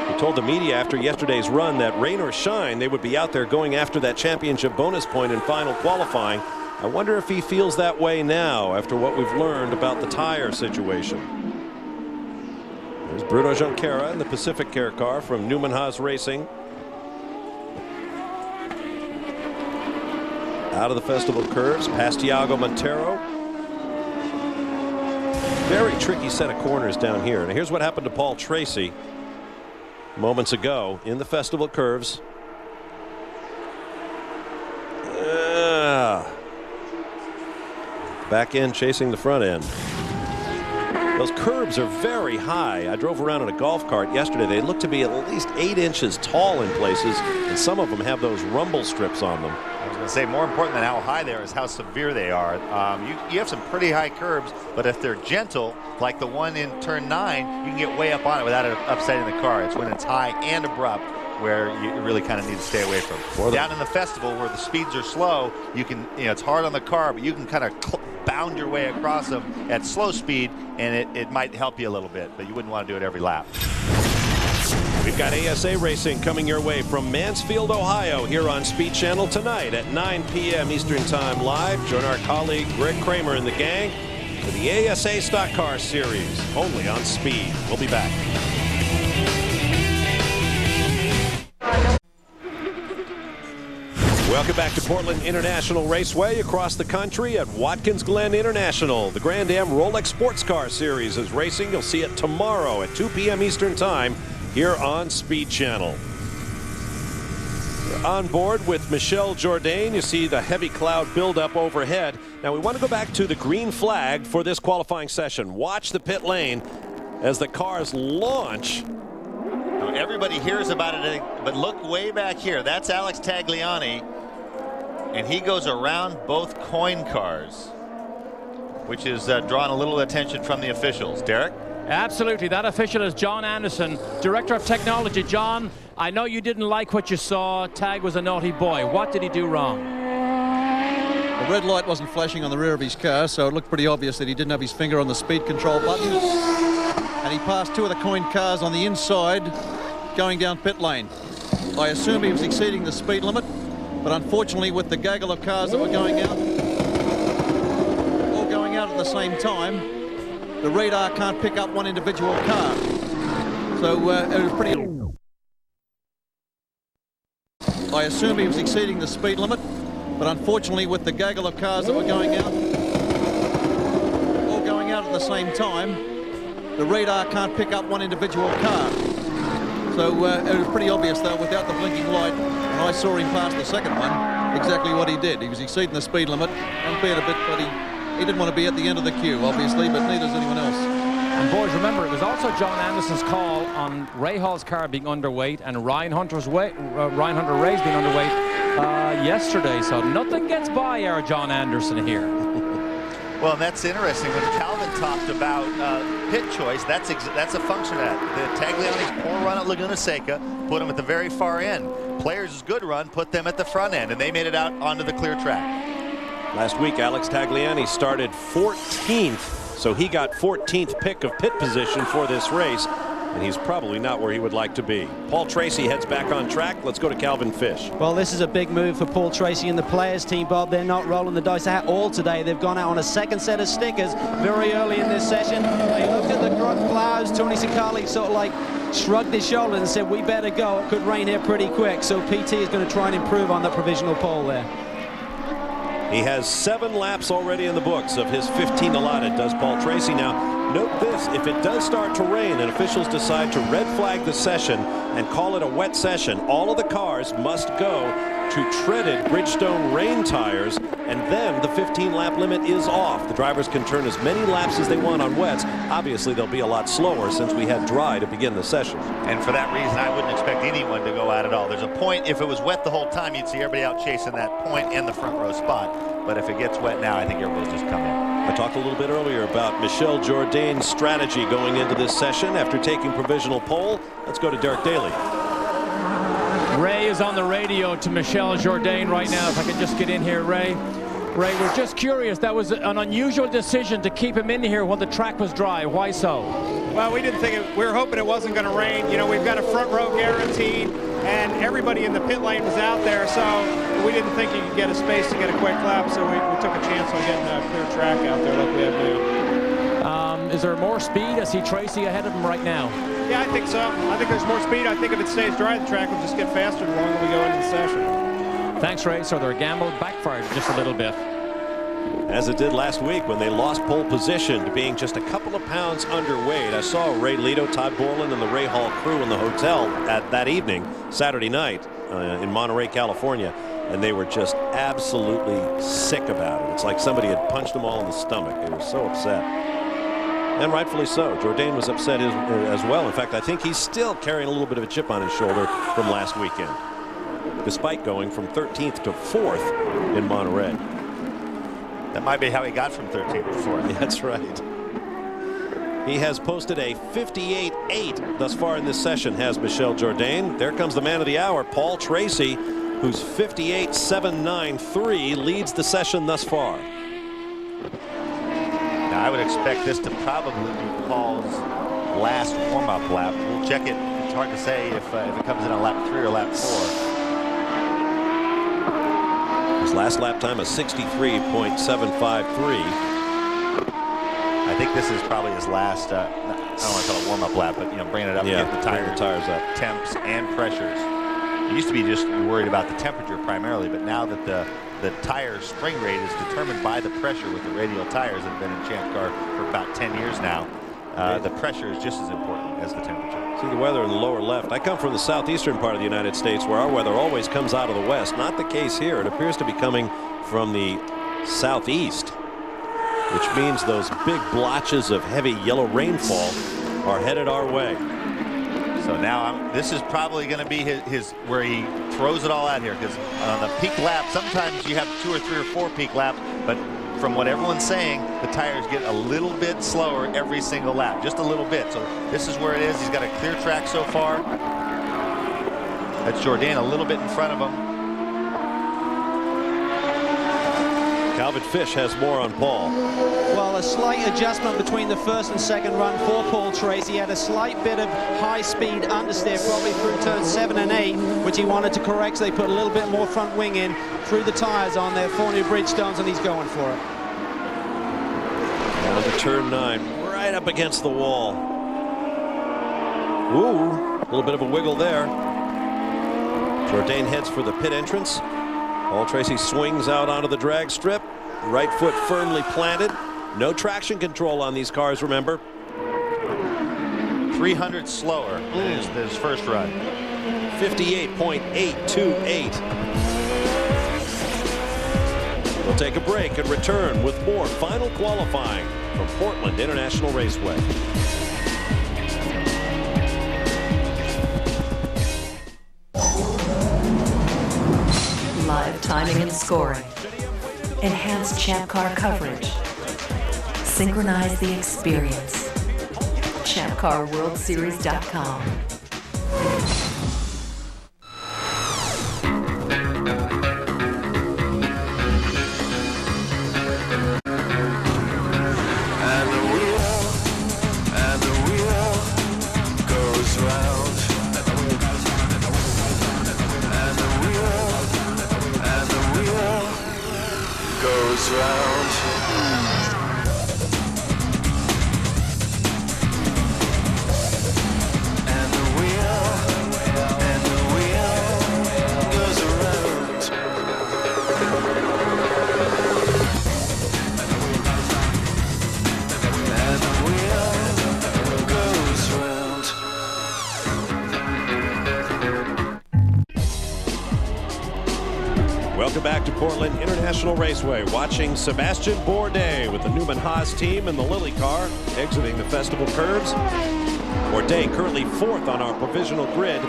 He told the media after yesterday's run that rain or shine, they would be out there going after that championship bonus point in final qualifying. I wonder if he feels that way now after what we've learned about the tire situation. There's Bruno Junqueira in the Pacific Care car from Newman Haas Racing. Out of the festival curves, past Thiago Montero. Very tricky set of corners down here. And here's what happened to Paul Tracy moments ago in the festival curves. back end chasing the front end. Those curbs are very high. I drove around in a golf cart yesterday. They look to be at least 8 inches tall in places, and some of them have those rumble strips on them. I was going to say, more important than how high they are is how severe they are. You have some pretty high curbs, but if they're gentle, like the one in turn 9, you can get way up on it without it upsetting the car. It's when it's high and abrupt where you really kind of need to stay away from. Down in the festival where the speeds are slow, you can, it's hard on the car, but you can kind of bound your way across them at slow speed, and it might help you a little bit, but you wouldn't want to do it every lap. We've got ASA racing coming your way from Mansfield, Ohio, here on Speed Channel tonight at 9 p.m. Eastern Time live. Join our colleague Greg Kramer and the gang for the ASA Stock Car Series, only on Speed. We'll be back. Welcome back to Portland International Raceway across the country at Watkins Glen International. The Grand Am Rolex Sports Car Series is racing. You'll see it tomorrow at 2 p.m. Eastern Time here on Speed Channel. We're on board with Michelle Jourdain. You see the heavy cloud buildup overhead. Now we want to go back to the green flag for this qualifying session. Watch the pit lane as the cars launch. Now, everybody hears about it, but look way back here. That's Alex Tagliani. And he goes around both coin cars, which is drawing a little attention from the officials. Derek? Absolutely. That official is John Anderson, Director of Technology. John, I know you didn't like what you saw. Tag was a naughty boy. What did he do wrong? The red light wasn't flashing on the rear of his car, so it looked pretty obvious that he didn't have his finger on the speed control buttons. And he passed 2 of the coin cars on the inside going down pit lane. I assume he was exceeding the speed limit. But unfortunately, with the gaggle of cars that were going out, all going out at the same time, the radar can't pick up one individual car. So it was pretty... I assume he was exceeding the speed limit, but unfortunately, with the gaggle of cars that were going out, all going out at the same time, the radar can't pick up one individual car. So it was pretty obvious, though, without the blinking light, and I saw him pass the second one, exactly what he did. He was exceeding the speed limit, albeit a bit, but he didn't want to be at the end of the queue, obviously, but neither does anyone else. And boys, remember, it was also John Anderson's call on Ray Hall's car being underweight and Ryan Hunter Ray's being underweight yesterday. So nothing gets by our John Anderson here. Well, that's interesting. When Calvin talked about pit choice, that's a function of that. The Tagliani's poor run at Laguna Seca put him at the very far end. Players' good run put them at the front end, and they made it out onto the clear track. Last week, Alex Tagliani started 14th, so he got 14th pick of pit position for this race, and he's probably not where he would like to be. Paul Tracy heads back on track. Let's go to Calvin Fish. Well, this is a big move for Paul Tracy and the players team, Bob. They're not rolling the dice at all today. They've gone out on a second set of stickers very early in this session. They looked at the clouds. Tony Cicali sort of like shrugged his shoulders and said, we better go. It could rain here pretty quick. So PT is going to try and improve on that provisional pole there. He has 7 laps already in the books of his 15 allotted, does Paul Tracy. Now, note this, if it does start to rain and officials decide to red flag the session and call it a wet session, all of the cars must go to treaded Bridgestone rain tires, and then the 15-lap limit is off. The drivers can turn as many laps as they want on wets. Obviously, they'll be a lot slower since we had dry to begin the session. And for that reason, I wouldn't expect anyone to go out at all. There's a point, if it was wet the whole time, you'd see everybody out chasing that point and the front row spot. But if it gets wet now, I think everybody's just come in. I talked a little bit earlier about Michelle Jourdain's strategy going into this session after taking provisional pole. Let's go to Derek Daly. Ray is on the radio to Michelle Jourdain right now. If I could just get in here, Ray. Ray, we're just curious. That was an unusual decision to keep him in here when the track was dry. Why so? Well, we didn't think it. We were hoping it wasn't going to rain. You know, we've got a front row guaranteed, and everybody in the pit lane was out there, so we didn't think you could get a space to get a quick lap, so we took a chance on getting a clear track out there like we have to. Is there more speed? I see Tracy ahead of him right now. Yeah, I think so. I think there's more speed. I think if it stays dry, the track will just get faster the longer we go into the session. Thanks, Ray. So their gamble backfired just a little bit. As it did last week when they lost pole position to being just a couple of pounds underweight. I saw Ray Lito, Todd Borland, and the Ray Hall crew in the hotel that evening, Saturday night, in Monterey, California. and they were just absolutely sick about it. It's like somebody had punched them all in the stomach. They were so upset. And rightfully so. Jourdain was upset as well. In fact, I think he's still carrying a little bit of a chip on his shoulder from last weekend, despite going from 13th to 4th in Monterey. That might be how he got from 13th to 4th. Yeah, that's right. He has posted a 58.8 thus far in this session, has Michel Jourdain. There comes the man of the hour, Paul Tracy, whose 58.793 leads the session thus far. Now, I would expect this to probably be Paul's last warm-up lap. We'll check it. It's hard to say if it comes in on lap 3 or lap 4. His last lap time a 63.753. I think this is probably his last, I don't want to call it warm-up lap, but, bringing it up, getting the tires up. Temps and pressures. It used to be just worried about the temperature primarily, but now that the tire spring rate is determined by the pressure with the radial tires that have been in Champ Car for about 10 years now, the pressure is just as important as the temperature. See the weather in the lower left. I come from the southeastern part of the United States, where our weather always comes out of the west. Not the case here. It appears to be coming from the southeast, which means those big blotches of heavy yellow rainfall are headed our way. So now this is probably going to be his where he throws it all out here, because on the peak lap, sometimes you have 2 or 3 or 4 peak laps, but from what everyone's saying, the tires get a little bit slower every single lap, just a little bit. So this is where it is. He's got a clear track so far. That's Jourdain a little bit in front of him. Calvin Fish has more on Paul. Well, a slight adjustment between the first and second run for Paul Tracy. He had a slight bit of high-speed understeer, probably through turns 7 and 8, which he wanted to correct, so they put a little bit more front wing in through the tires on their 4 new Bridgestones, and he's going for it. Down to turn 9, right up against the wall. Ooh, a little bit of a wiggle there. Jourdain heads for the pit entrance. Paul Tracy swings out onto the drag strip. Right foot firmly planted. No traction control on these cars, remember. 300 slower than his first run. 58.828. We'll take a break and return with more final qualifying from Portland International Raceway. Live timing and scoring. Enhanced Champ Car coverage. Synchronize the experience. ChampCarWorldSeries.com. Welcome back to Portland International Raceway. Watching Sebastian Bourdais with the Newman Haas team in the Lily car exiting the festival curves. Bourdais currently 4th on our provisional grid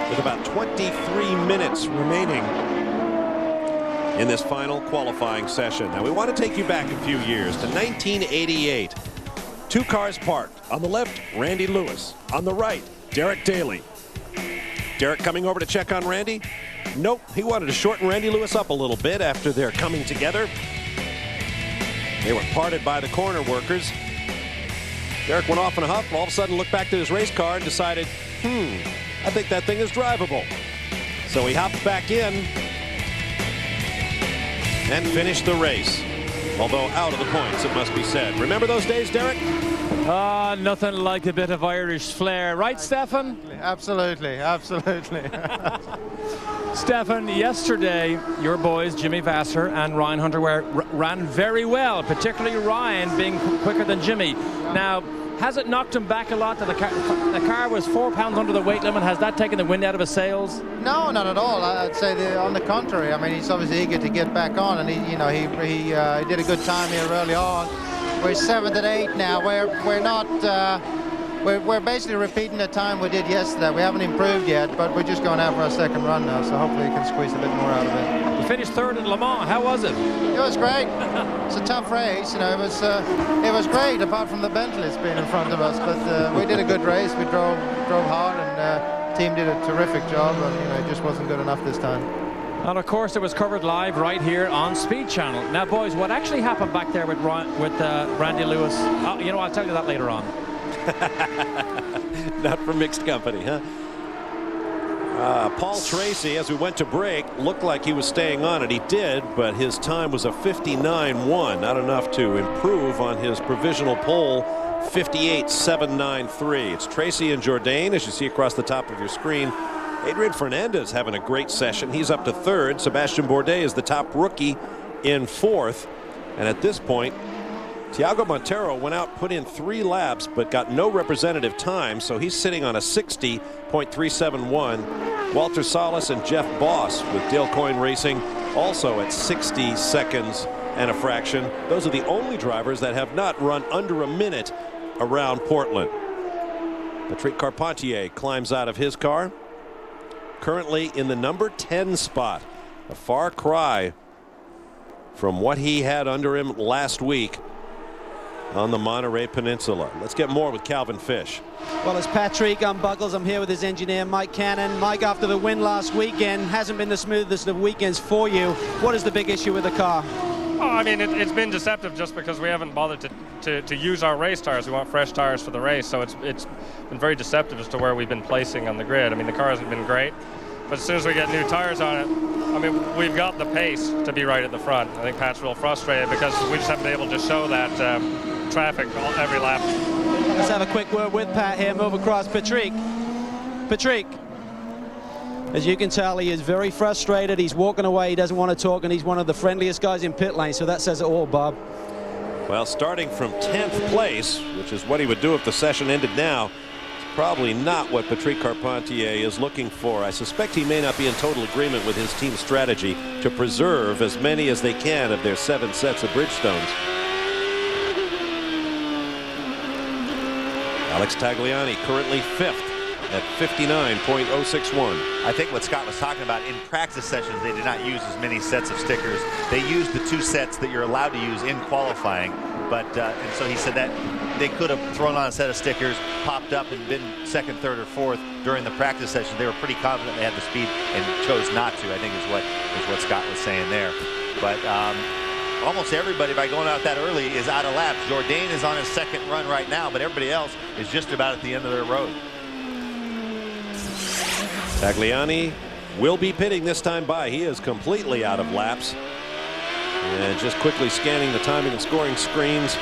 with about 23 minutes remaining in this final qualifying session. Now we want to take you back a few years to 1988. 2 cars parked. On the left, Randy Lewis. On the right, Derek Daly. Derek coming over to check on Randy. Nope, he wanted to shorten Randy Lewis up a little bit after their coming together. They were parted by the corner workers. Derek went off in a huff, and all of a sudden looked back to his race car and decided, I think that thing is drivable. So he hopped back in and finished the race. Although out of the points, it must be said. Remember those days, Derek? Nothing like a bit of Irish flair. Right, Stefan? Absolutely, absolutely. Stefan, yesterday, your boys, Jimmy Vasser and Ryan Hunter, ran very well, particularly Ryan being quicker than Jimmy. Now, Has it knocked him back a lot that the car was 4 pounds under the weight limit? Has that taken the wind out of his sails? No, not at all. I'd say on the contrary. I mean, he's obviously eager to get back on, and he did a good time here early on. We're 7th at 8 now. We're not. We're basically repeating the time we did yesterday. We haven't improved yet, but we're just going out for our second run now, so hopefully we can squeeze a bit more out of it. You finished 3rd at Le Mans. How was it? It was great. It's a tough race, you know. It was great, apart from the Bentleys being in front of us. But we did a good race. We drove hard, and team did a terrific job. And it just wasn't good enough this time. And of course, it was covered live right here on Speed Channel. Now, boys, what actually happened back there with Randy Lewis? I'll tell you that later on. Not for mixed company, huh? Paul Tracy, as we went to break, looked like he was staying on it. He did, but his time was a 59.1, not enough to improve on his provisional pole 58.793. It's Tracy and Jourdain, as you see across the top of your screen. Adrian Fernandez having a great session. He's up to 3rd. Sebastian Bourdais is the top rookie in 4th. And at this point, Thiago Montero went out, put in 3 laps, but got no representative time, so he's sitting on a 60.371. Walter Salas and Jeff Boss with Dale Coyne Racing also at 60 seconds and a fraction. Those are the only drivers that have not run under a minute around Portland. Patrick Carpentier climbs out of his car, currently in the number 10 spot. A far cry from what he had under him last week on the Monterey Peninsula. Let's get more with Calvin Fish. Well, as Patrick unbuckles, I'm here with his engineer, Mike Cannon. Mike, after the win last weekend, hasn't been the smoothest of weekends for you. What is the big issue with the car? Oh, I mean, it's been deceptive just because we haven't bothered to use our race tires. We want fresh tires for the race, so it's been very deceptive as to where we've been placing on the grid. I mean, the car hasn't been great, but as soon as we get new tires on it, I mean, we've got the pace to be right at the front. I think Pat's real frustrated because we just haven't been able to show that traffic every lap. Let's have a quick word with Pat here. Move across. Patrick, as you can tell, he is very frustrated. He's walking away. He doesn't want to talk, and he's one of the friendliest guys in pit lane, so that says it all, Bob. Well, starting from 10th place, which is what he would do if the session ended now, it's probably not what Patrick Carpentier is looking for. I suspect he may not be in total agreement with his team's strategy to preserve as many as they can of their 7 sets of Bridgestones. Alex Tagliani currently 5th at 59.061. I think what Scott was talking about, in practice sessions, they did not use as many sets of stickers. They used the 2 sets that you're allowed to use in qualifying. But and so he said that they could have thrown on a set of stickers, popped up, and been 2nd, 3rd, or 4th during the practice session. They were pretty confident they had the speed and chose not to, I think is what Scott was saying there. But almost everybody, by going out that early, is out of laps. Jourdain is on his 2nd run right now, but everybody else is just about at the end of their road. Tagliani will be pitting this time by. He is completely out of laps. And just quickly scanning the timing and scoring screens,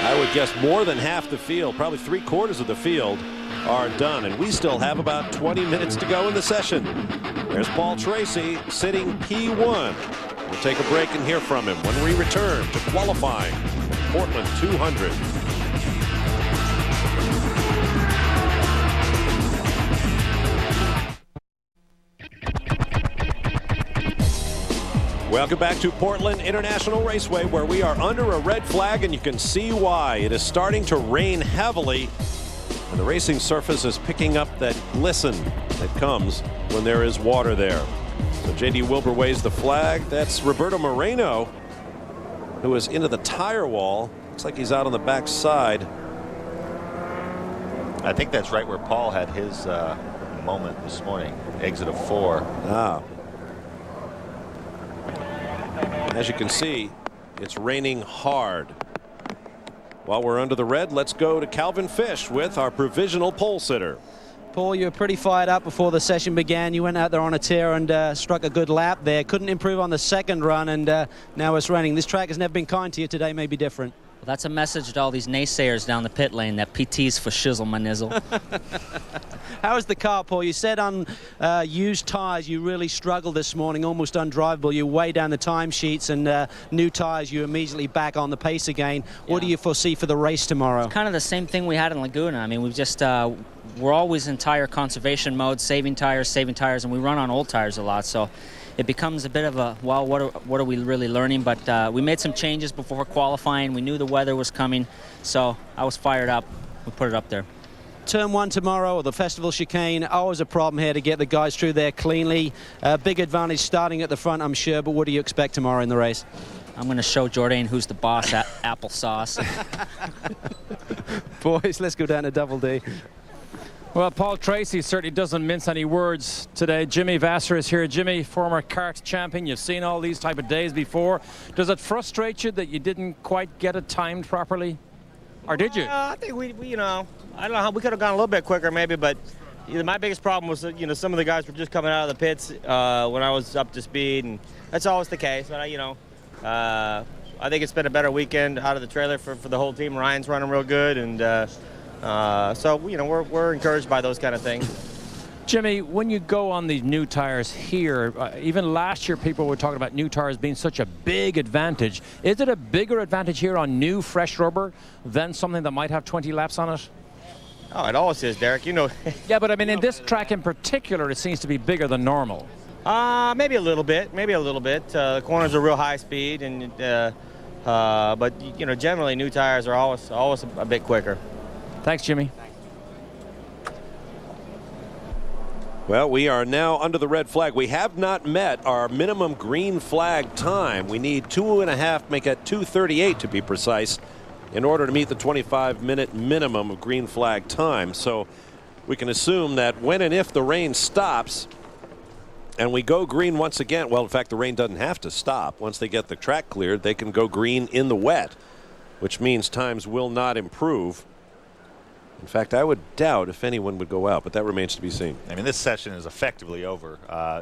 I would guess more than half the field, probably 3/4 of the field, are done. And we still have about 20 minutes to go in the session. There's Paul Tracy sitting P1. We'll take a break and hear from him when we return to qualifying Portland 200. Welcome back to Portland International Raceway, where we are under a red flag, and you can see why. It is starting to rain heavily, and the racing surface is picking up that glisten that comes when there is water there. So J.D. Wilbur waves the flag. That's Roberto Moreno, who is into the tire wall. Looks like he's out on the back side. I think that's right where Paul had his moment this morning, exit of 4. Ah. As you can see, it's raining hard. While we're under the red, let's go to Calvin Fish with our provisional pole sitter. Paul, you were pretty fired up before the session began. You went out there on a tear and struck a good lap there. Couldn't improve on the 2nd run, and now it's raining. This track has never been kind to you. Today may be different. Well, that's a message to all these naysayers down the pit lane that PT's for shizzle my nizzle. How is the car, Paul? You said on used tyres you really struggled this morning, almost undrivable. You're way down the timesheets, and new tyres, you're immediately back on the pace again. What do you foresee for the race tomorrow? It's kind of the same thing we had in Laguna. I mean, we've just we're always in tire conservation mode, saving tires, and we run on old tires a lot. So it becomes a bit of a, well, what are we really learning? But we made some changes before qualifying. We knew the weather was coming, so I was fired up. We put it up there. Turn 1 tomorrow, or the festival chicane, always a problem here to get the guys through there cleanly. Big advantage starting at the front, I'm sure, but what do you expect tomorrow in the race? I'm going to show Jourdain who's the boss at applesauce. Boys, let's go down to Double D. Well, Paul Tracy certainly doesn't mince any words today. Jimmy Vasser is here. Jimmy, former kart champion. You've seen all these type of days before. Does it frustrate you that you didn't quite get it timed properly? Or did you? I think we you know, I don't know how we could have gone a little bit quicker maybe, but my biggest problem was that, some of the guys were just coming out of the pits when I was up to speed, and that's always the case. But I think it's been a better weekend out of the trailer for the whole team. Ryan's running real good, and so we're encouraged by those kind of things. Jimmy, when you go on these new tires here, even last year people were talking about new tires being such a big advantage. Is it a bigger advantage here on new fresh rubber than something that might have 20 laps on it? Oh, it always is, Derek. Yeah, but I mean, in this track in particular, it seems to be bigger than normal. Maybe a little bit. The corners are real high speed, and but generally new tires are always a bit quicker. Thanks, Jimmy. Well, we are now under the red flag. We have not met our minimum green flag time. We need 2.5, make it 2:38 to be precise, in order to meet the 25-minute minimum of green flag time. So we can assume that when and if the rain stops and we go green once again, well, in fact, the rain doesn't have to stop. Once they get the track cleared, they can go green in the wet, which means times will not improve. In fact, I would doubt if anyone would go out, but that remains to be seen. I mean, this session is effectively over.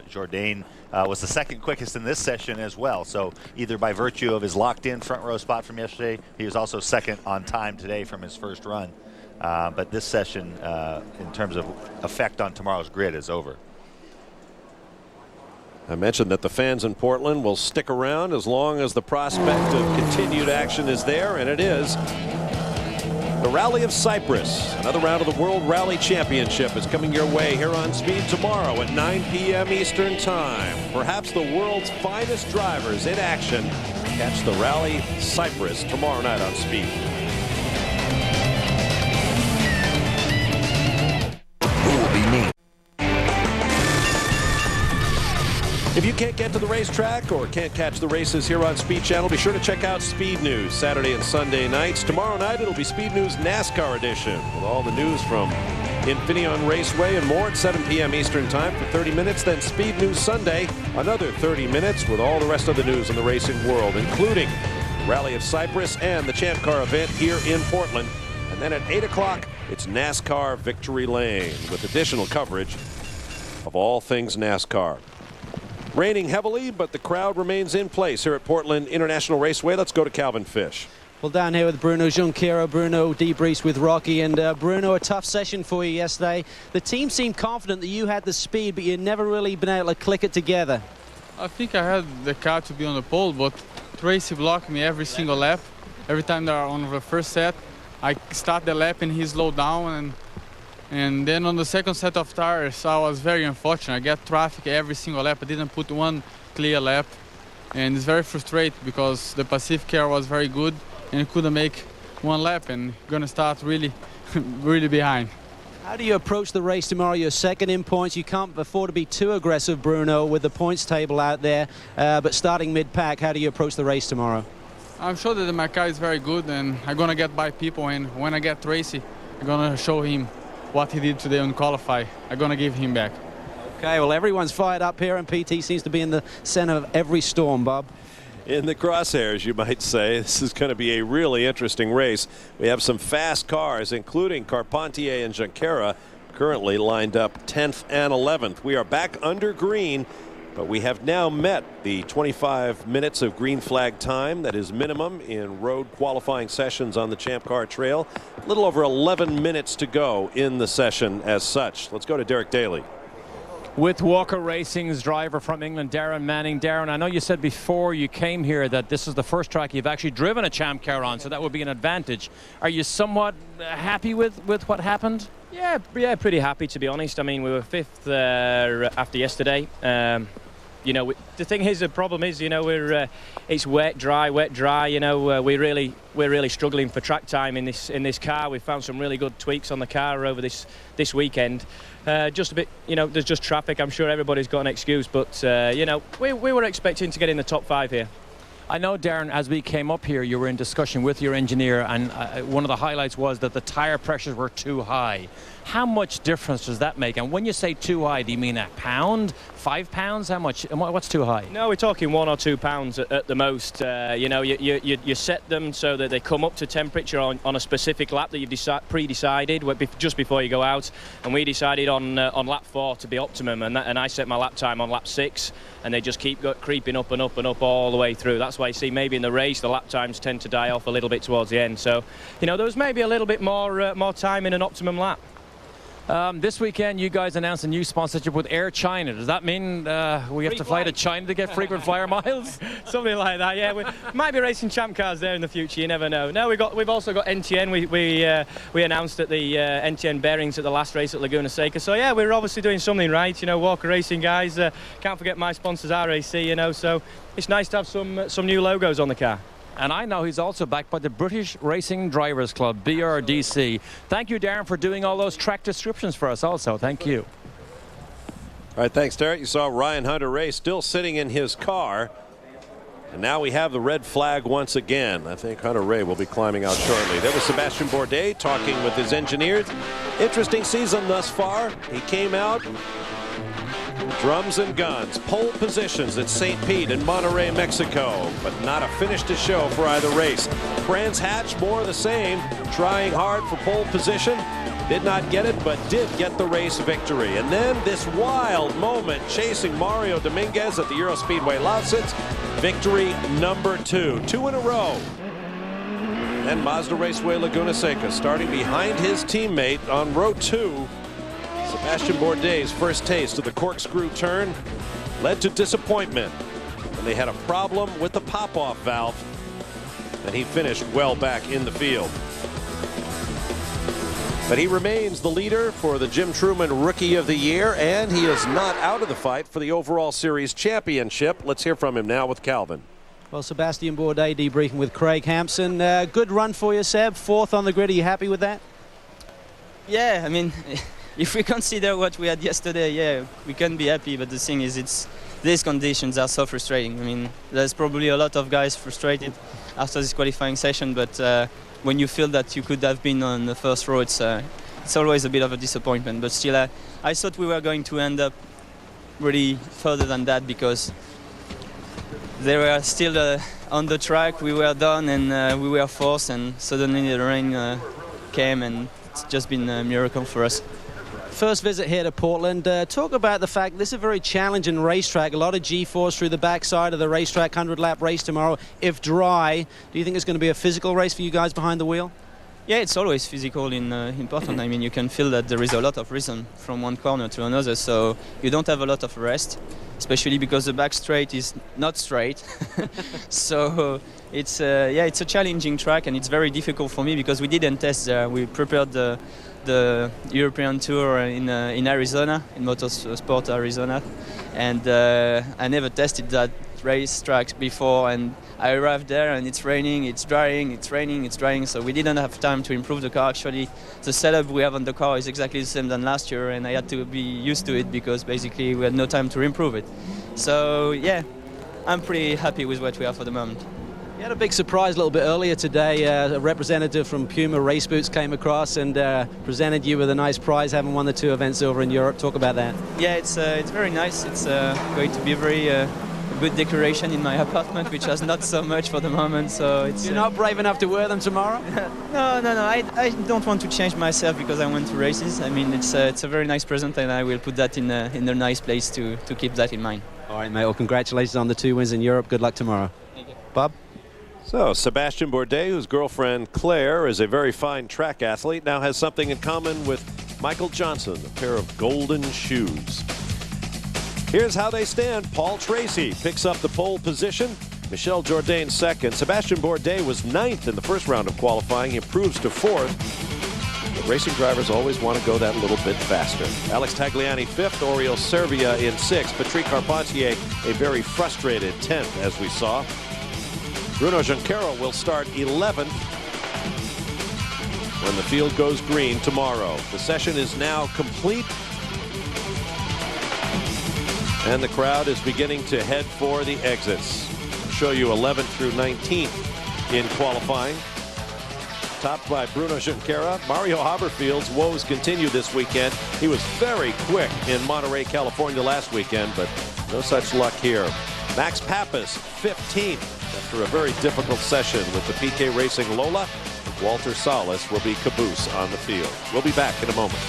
Jourdain was the second quickest in this session as well. So either by virtue of his locked-in front row spot from yesterday, he was also second on time today from his first run. But this session, in terms of effect on tomorrow's grid, is over. I mentioned that the fans in Portland will stick around as long as the prospect of continued action is there, and it is. The Rally of Cyprus, another round of the World Rally Championship, is coming your way here on Speed tomorrow at 9 p.m. Eastern Time. Perhaps the world's finest drivers in action. Catch the Rally Cyprus tomorrow night on Speed. Who will be named? If you can't get to the racetrack or can't catch the races here on Speed Channel, be sure to check out Speed News Saturday and Sunday nights. Tomorrow night it'll be Speed News NASCAR edition with all the news from Infineon Raceway and more at 7 p.m. Eastern Time for 30 minutes. Then Speed News Sunday, another 30 minutes with all the rest of the news in the racing world, including Rally of Cyprus and the Champ Car event here in Portland. And then at 8 o'clock, it's NASCAR Victory Lane with additional coverage of all things NASCAR. Raining heavily, but the crowd remains in place here at Portland International Raceway. Let's go to Calvin Fish. Well, down here with Bruno Junqueira. Bruno debriefs with Rocky. And Bruno, a tough session for you yesterday. The team seemed confident that you had the speed, but you'd never really been able to click it together. I think I had the car to be on the pole, but Tracy blocked me every single lap. Every time they're on the first set, I start the lap and he slowed down. And then on the second set of tires, I was very unfortunate. I get traffic every single lap. I didn't put one clear lap. And it's very frustrating because the Pacific car was very good and it couldn't make one lap and gonna start really, really behind. How do you approach the race tomorrow? You're second in points. You can't afford to be too aggressive, Bruno, with the points table out there. But starting mid-pack, how do you approach the race tomorrow? I'm sure that my car is very good and I'm gonna get by people, and when I get Tracy, I'm gonna show him what he did today on qualify. I'm gonna give him back. Okay, well, everyone's fired up here, and PT seems to be in the center of every storm, Bob. In the crosshairs, you might say. This is going to be a really interesting race. We have some fast cars, including Carpentier and Junqueira, currently lined up 10th and 11th. We are back under green But we have now met the 25 minutes of green flag time that is minimum in road qualifying sessions on the Champ Car Trail. A little over 11 minutes to go in the session as such. Let's go to Derek Daly. With Walker Racing's driver from England, Darren Manning. Darren, I know you said before you came here that this is the first track you've actually driven a Champ Car on, so that would be an advantage. Are you somewhat happy with what happened? Yeah, pretty happy, to be honest. I mean, we were fifth after yesterday. You know, the thing is, the problem is, you know, it's wet, dry. You know, we're really struggling for track time in this car. We found some really good tweaks on the car over this weekend. Just a bit, you know, there's just traffic. I'm sure everybody's got an excuse, but you know, we were expecting to get in the top 5 here. I know, Darren, as we came up here, you were in discussion with your engineer, and one of the highlights was that the tire pressures were too high. How much difference does that make? And when you say too high, do you mean a pound, 5 pounds? How much? What's too high? No, we're talking 1 or 2 pounds at the most. You know, you set them so that they come up to temperature on a specific lap that you've pre-decided just before you go out. And we decided on lap 4 to be optimum, and I set my lap time on lap 6, and they just keep creeping up and up and up all the way through. That's why you see maybe in the race the lap times tend to die off a little bit towards the end. So, you know, there was maybe a little bit more time in an optimum lap. This weekend, you guys announced a new sponsorship with Air China. Does that mean we have to fly to China to get frequent flyer miles? Something like that, yeah. We might be racing Champ Cars there in the future. You never know. No, we've also got NTN. We announced at the NTN bearings at the last race at Laguna Seca. So yeah, we're obviously doing something right. You know, Walker Racing guys. Can't forget my sponsors, RAC. You know, so it's nice to have some new logos on the car. And I know he's also backed by the British Racing Drivers Club, BRDC. Thank you, Darren, for doing all those track descriptions for us also. Thank you. All right, thanks, Derek. You saw Ryan Hunter-Reay still sitting in his car. And now we have the red flag once again. I think Hunter-Reay will be climbing out shortly. There was Sebastian Bourdais talking with his engineers. Interesting season thus far. He came out drums and guns, pole positions at St. Pete and Monterrey, Mexico, but not a finish to show for either race. Brands Hatch, more of the same, trying hard for pole position. Did not get it, but did get the race victory. And then this wild moment chasing Mario Dominguez at the Euro Speedway Lausitz. Victory number 2. 2 in a row. And Mazda Raceway Laguna Seca starting behind his teammate on row 2. Sebastian Bourdais' first taste of the corkscrew turn led to disappointment when they had a problem with the pop-off valve, and he finished well back in the field. But he remains the leader for the Jim Truman Rookie of the Year, and he is not out of the fight for the overall series championship. Let's hear from him now with Calvin. Well, Sebastian Bourdais debriefing with Craig Hampson. Good run for you, Seb. 4th on the grid. Are you happy with that? Yeah, I mean, if we consider what we had yesterday, yeah, we can be happy. But the thing is, these conditions are so frustrating. I mean, there's probably a lot of guys frustrated after this qualifying session. But when you feel that you could have been on the first row, it's always a bit of a disappointment. But still, I thought we were going to end up really further than that because they were still on the track. We were done and we were forced, and suddenly the rain came, and it's just been a miracle for us. First visit here to Portland. Talk about the fact this is a very challenging racetrack. A lot of G-force through the backside of the racetrack. 100-lap race tomorrow. If dry, do you think it's going to be a physical race for you guys behind the wheel? Yeah, it's always physical in Portland. I mean, you can feel that there is a lot of rhythm from one corner to another, so you don't have a lot of rest, especially because the back straight is not straight. So it's it's a challenging track, and it's very difficult for me because we didn't test there. We prepared the European Tour in Arizona, in Motorsport Arizona, and I never tested that racetrack before, and I arrived there and it's raining, it's drying, it's raining, it's drying, so we didn't have time to improve the car. Actually, the setup we have on the car is exactly the same than last year, and I had to be used to it because basically we had no time to improve it. So yeah, I'm pretty happy with what we have for the moment. You had a big surprise a little bit earlier today. A representative from Puma Race Boots came across and presented you with a nice prize, having won the 2 events over in Europe. Talk about that. Yeah, it's very nice. It's going to be a very good decoration in my apartment, which has not so much for the moment. So it's. You're not brave enough to wear them tomorrow? No. I don't want to change myself because I went to races. I mean, it's a very nice present, and I will put that in a nice place to keep that in mind. All right, mate. Well, congratulations on the 2 wins in Europe. Good luck tomorrow. Thank you. Bob? So Sebastian Bourdais, whose girlfriend Claire is a very fine track athlete, now has something in common with Michael Johnson, a pair of golden shoes. Here's how they stand. Paul Tracy picks up the pole position. Michel Jourdain second. Sebastian Bourdais was 9th in the first round of qualifying. He improves to 4th. But racing drivers always want to go that little bit faster. Alex Tagliani 5th. Oriol Servia in 6th. Patrick Carpentier a very frustrated 10th, as we saw. Bruno Junqueira will start 11th when the field goes green tomorrow. The session is now complete. And the crowd is beginning to head for the exits. I'll show you 11th through 19th in qualifying. Topped by Bruno Junqueira. Mario Haberfield's woes continue this weekend. He was very quick in Monterey, California last weekend, but no such luck here. Max Pappas 15th after a very difficult session with the PK Racing Lola. Walter Salas will be caboose on the field. We'll be back in a moment.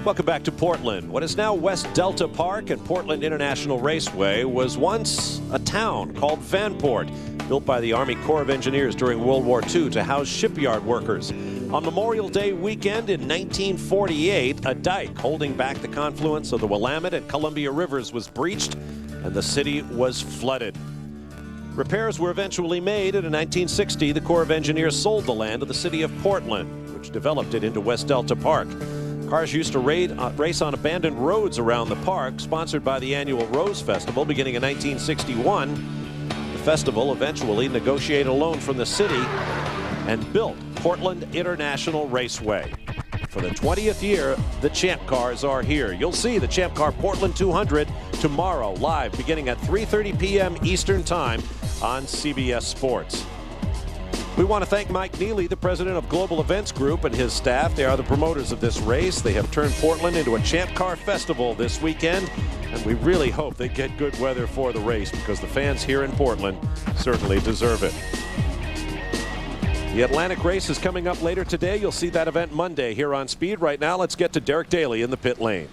Welcome back to Portland. What is now West Delta Park and Portland International Raceway was once a town called Vanport, built by the Army Corps of Engineers during World War II to house shipyard workers. On Memorial Day weekend in 1948, a dike holding back the confluence of the Willamette and Columbia Rivers was breached, and the city was flooded. Repairs were eventually made, and in 1960, the Corps of Engineers sold the land to the city of Portland, which developed it into West Delta Park. Cars used to race on abandoned roads around the park, sponsored by the annual Rose Festival beginning in 1961. The festival eventually negotiated a loan from the city and built Portland International Raceway. For the 20th year, the Champ Cars are here. You'll see the Champ Car Portland 200 tomorrow, live beginning at 3:30 p.m. Eastern Time on CBS Sports. We want to thank Mike Neely, the president of Global Events Group, and his staff. They are the promoters of this race. They have turned Portland into a Champ Car Festival this weekend, and we really hope they get good weather for the race because the fans here in Portland certainly deserve it. The Atlantic race is coming up later today. You'll see that event Monday here on Speed. Right now, let's get to Derek Daly in the pit lane.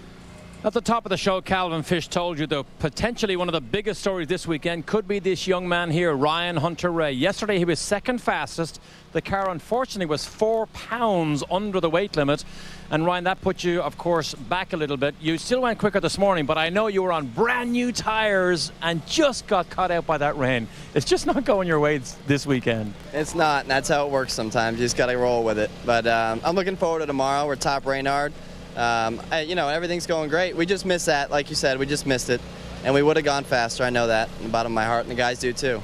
At the top of the show, Calvin Fish told you that potentially one of the biggest stories this weekend could be this young man here, Ryan Hunter-Reay. Yesterday, he was second fastest. The car, unfortunately, was 4 pounds under the weight limit. And, Ryan, that put you, of course, back a little bit. You still went quicker this morning, but I know you were on brand new tires and just got caught out by that rain. It's just not going your way this weekend. It's not, and that's how it works sometimes. You just got to roll with it. But I'm looking forward to tomorrow. We're top Reynard. You know, everything's going great. We just missed that, like you said, we just missed it. And we would have gone faster, I know that, in the bottom of my heart, and the guys do too.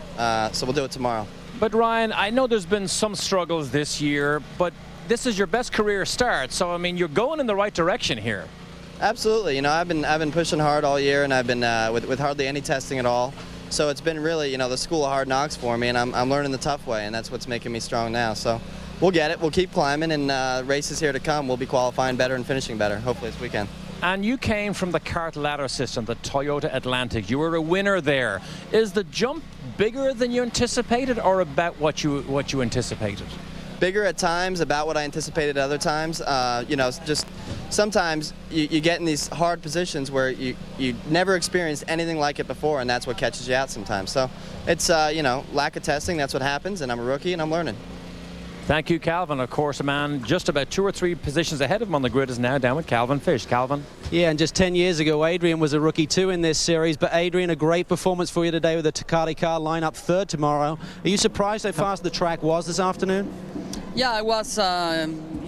So we'll do it tomorrow. But Ryan, I know there's been some struggles this year, but this is your best career start. So, I mean, you're going in the right direction here. Absolutely. You know, I've been pushing hard all year, and I've been with hardly any testing at all. So it's been really, you know, the school of hard knocks for me, and I'm learning the tough way, and that's what's making me strong now. So we'll get it. We'll keep climbing, and races here to come. We'll be qualifying better and finishing better, hopefully this weekend. And you came from the kart ladder system, the Toyota Atlantic. You were a winner there. Is the jump bigger than you anticipated, or about what you anticipated? Bigger at times, about what I anticipated at other times. You know, just sometimes you get in these hard positions where you never experienced anything like it before, and that's what catches you out sometimes. So it's, you know, lack of testing, that's what happens, and I'm a rookie and I'm learning. Thank you, Calvin. Of course, a man just about 2 or 3 positions ahead of him on the grid is now down with Calvin Fish. Calvin? Yeah, and just 10 years ago, Adrian was a rookie too in this series. But Adrian, a great performance for you today with the Ducati car, line up third tomorrow. Are you surprised how fast the track was this afternoon? Yeah, I was.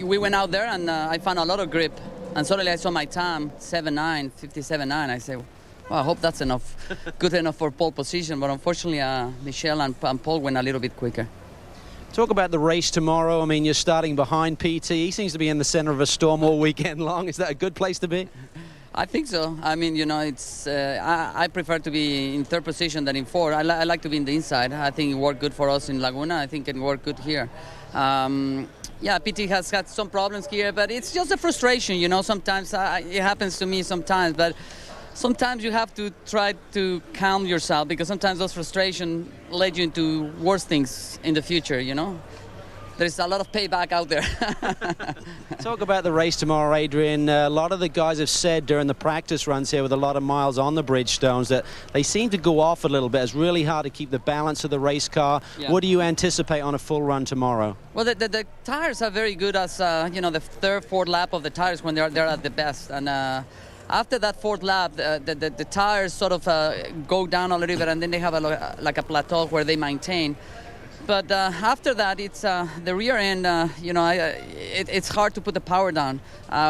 We went out there and I found a lot of grip. And suddenly I saw my time, 7.9, 57.9. I said, well, I hope that's enough, good enough for pole position. But unfortunately, Michel and Paul went a little bit quicker. Talk about the race tomorrow. I mean, you're starting behind PT. He seems to be in the center of a storm all weekend long. Is that a good place to be? I think so. I mean, you know, it's. I prefer to be in third position than in fourth. I like to be in the inside. I think it worked good for us in Laguna. I think it worked good here. Yeah, PT has had some problems here, but it's just a frustration, you know. Sometimes it happens to me sometimes, but sometimes you have to try to calm yourself because sometimes those frustrations lead you into worse things in the future, you know. there's a lot of payback out there. Talk about the race tomorrow, Adrian. A lot of the guys have said during the practice runs here with a lot of miles on the Bridgestones that they seem to go off a little bit. It's really hard to keep the balance of the race car. Yeah. What do you anticipate on a full run tomorrow? Well, the tires are very good as the third, fourth lap of the tires when they're at the best, and after that fourth lap, the tires sort of go down a little bit, and then they have like a plateau where they maintain. But after that, it's the rear end. It's hard to put the power down.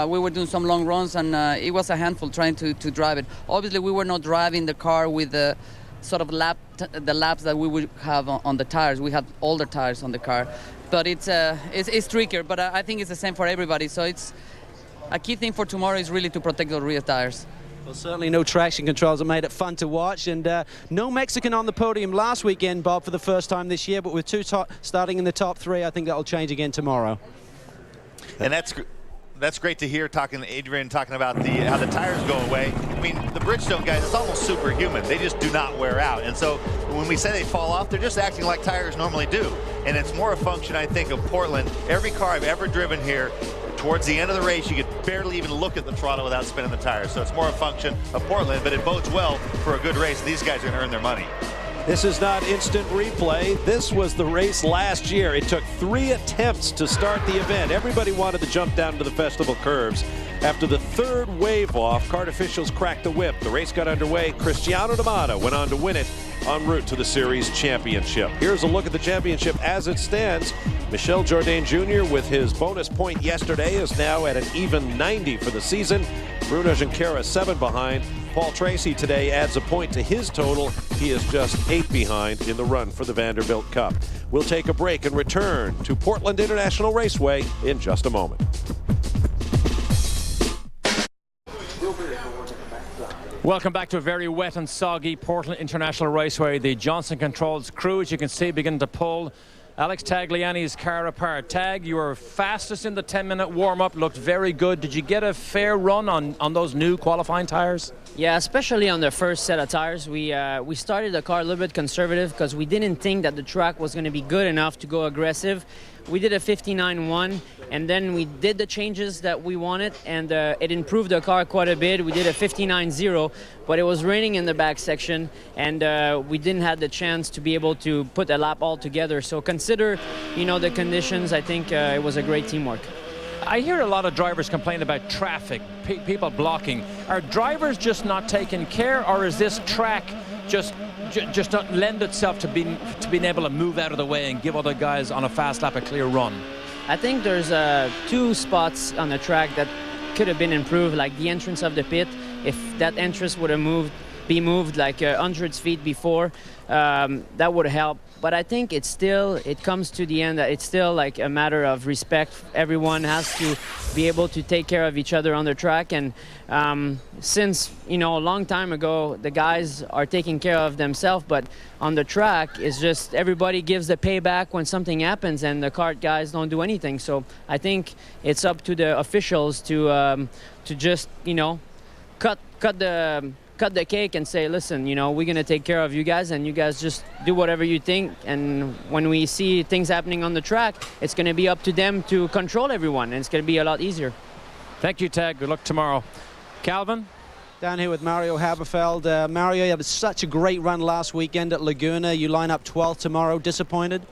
We were doing some long runs, and it was a handful trying to drive it. Obviously, we were not driving the car with the sort of the laps that we would have on the tires. We had older tires on the car, but it's trickier. But I think it's the same for everybody. So it's a key thing for tomorrow is really to protect the rear tires. Well, certainly no traction controls that made it fun to watch, and no Mexican on the podium last weekend, Bob, for the first time this year, but with two starting in the top three, I think that'll change again tomorrow. And that's great to hear, Adrian talking about how the tires go away. I mean, the Bridgestone guys, it's almost superhuman. They just do not wear out. And so when we say they fall off, they're just acting like tires normally do. And it's more a function, I think, of Portland. Every car I've ever driven here, towards the end of the race, you could barely even look at the throttle without spinning the tires. So it's more a function of Portland, but it bodes well for a good race. These guys are going to earn their money. This is not instant replay. This was the race last year. It took 3 attempts to start the event. Everybody wanted to jump down to the festival curves. After the third wave off, kart officials cracked the whip. The race got underway. Cristiano D'Amato went on to win it en route to the series championship. Here's a look at the championship as it stands. Michel Jourdain Jr. with his bonus point yesterday is now at an even 90 for the season. Bruno Junqueira 7 behind. Paul Tracy today adds a point to his total. He is just 8 behind in the run for the Vanderbilt Cup. We'll take a break and return to Portland International Raceway in just a moment. Welcome back to a very wet and soggy Portland International Raceway. The Johnson Controls crew, as you can see, beginning to pull Alex Tagliani's car apart. Tag, you were fastest in the 10-minute warm-up, looked very good. Did you get a fair run on those new qualifying tires? Yeah, especially on the first set of tires. We started the car a little bit conservative because we didn't think that the track was going to be good enough to go aggressive. We did a 59.1, and then we did the changes that we wanted, and it improved the car quite a bit. We did a 59.0, but it was raining in the back section, and we didn't have the chance to be able to put a lap all together. So consider, the conditions. I think it was a great teamwork. I hear a lot of drivers complain about traffic, people blocking. Are drivers just not taking care, or is this track just not lend itself to being able to move out of the way and give other guys on a fast lap a clear run? I think there's 2 spots on the track that could have been improved, like the entrance of the pit. If that entrance would have be moved like 100 feet before, that would help. But I think it comes to the end that it's still like a matter of respect. Everyone has to be able to take care of each other on the track. And since, a long time ago, the guys are taking care of themselves, but on the track, it's just everybody gives the payback when something happens and the kart guys don't do anything. So I think it's up to the officials to just, cut the cake and say, listen, we're going to take care of you guys, and you guys just do whatever you think. And when we see things happening on the track, it's going to be up to them to control everyone, and it's going to be a lot easier. Thank you, Tag. Good luck tomorrow. Calvin? Down here with Mario Haberfeld. Mario, you had such a great run last weekend at Laguna. You line up 12th tomorrow. Disappointed?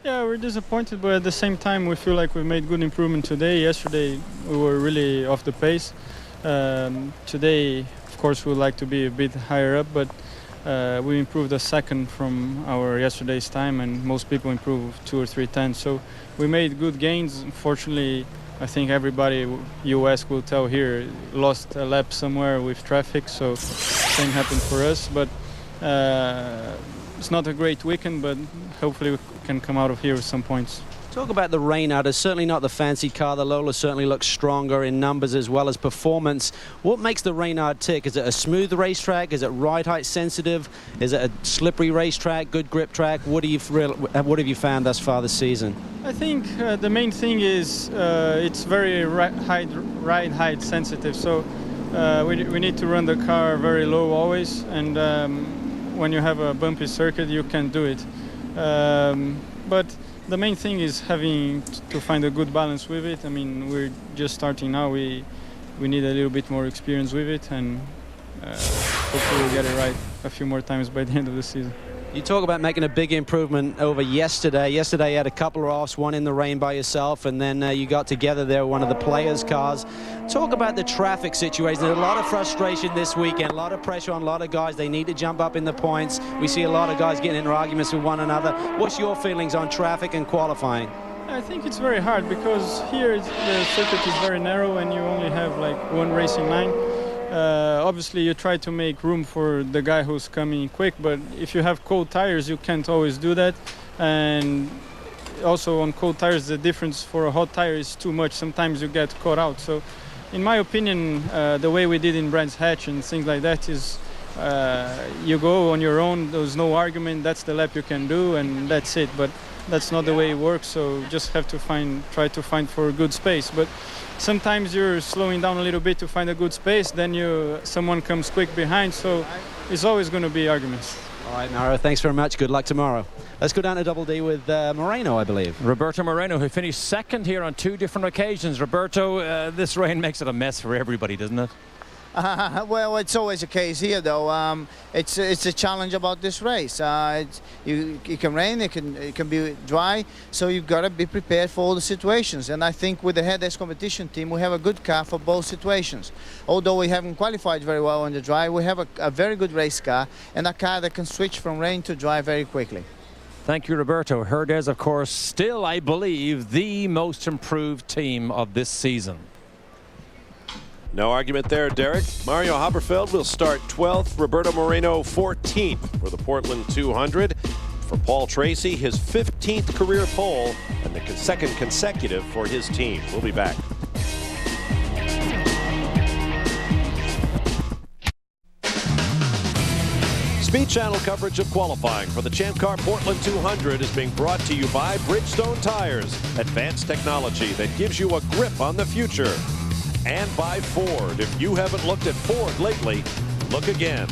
Yeah, we're disappointed, but at the same time, we feel like we made good improvement today. Yesterday, we were really off the pace. Today, of course, we would like to be a bit higher up, but we improved a second from our yesterday's time, and most people improved 2 or 3 tenths. So we made good gains. Unfortunately, I think everybody you ask will tell here lost a lap somewhere with traffic, so same happened for us. But it's not a great weekend, but hopefully we can come out of here with some points. Talk about the Reynard. It's certainly not the fancy car. The Lola certainly looks stronger in numbers as well as performance. What makes the Reynard tick? Is it a smooth racetrack? Is it ride height sensitive? Is it a slippery racetrack, good grip track? What have you found thus far this season? I think the main thing is it's very ride height sensitive. So we need to run the car very low always, and when you have a bumpy circuit, you can do it. But the main thing is having to find a good balance with it. I mean, we're just starting now. We need a little bit more experience with it, and hopefully we'll get it right a few more times by the end of the season. You talk about making a big improvement over yesterday. Yesterday you had a couple of offs, one in the rain by yourself, and then you got together there one of the players' cars. Talk about the traffic situation. There's a lot of frustration this weekend, a lot of pressure on a lot of guys. They need to jump up in the points. We see a lot of guys getting into arguments with one another. What's your feelings on traffic and qualifying? I think it's very hard because here the circuit is very narrow and you only have like one racing line. Obviously you try to make room for the guy who's coming quick, but if you have cold tires you can't always do that, and also on cold tires the difference for a hot tire is too much. Sometimes you get caught out. So in my opinion, the way we did in Brands Hatch and things like that is you go on your own, there's no argument, that's the lap you can do and that's it. But that's not the way it works, so just have to try to find for a good space. But sometimes you're slowing down a little bit to find a good space, then someone comes quick behind, so it's always going to be arguments. All right, Mauro, thanks very much. Good luck tomorrow. Let's go down to Double D with Moreno, I believe. Roberto Moreno, who finished second here on 2 different occasions. Roberto, this rain makes it a mess for everybody, doesn't it? Well, it's always the case here, though. It's a challenge about this race. It can rain, it can be dry, so you've got to be prepared for all the situations. And I think with the Head-S competition team, we have a good car for both situations. Although we haven't qualified very well on the dry, we have a very good race car and a car that can switch from rain to dry very quickly. Thank you, Roberto. Herdez, of course, still, I believe, the most improved team of this season. No argument there, Derek. Mario Haberfeld will start 12th. Roberto Moreno 14th for the Portland 200. For Paul Tracy, his 15th career pole and the second consecutive for his team. We'll be back. Speed Channel coverage of qualifying for the Champ Car Portland 200 is being brought to you by Bridgestone Tires, advanced technology that gives you a grip on the future. And by Ford. If you haven't looked at Ford lately, look again.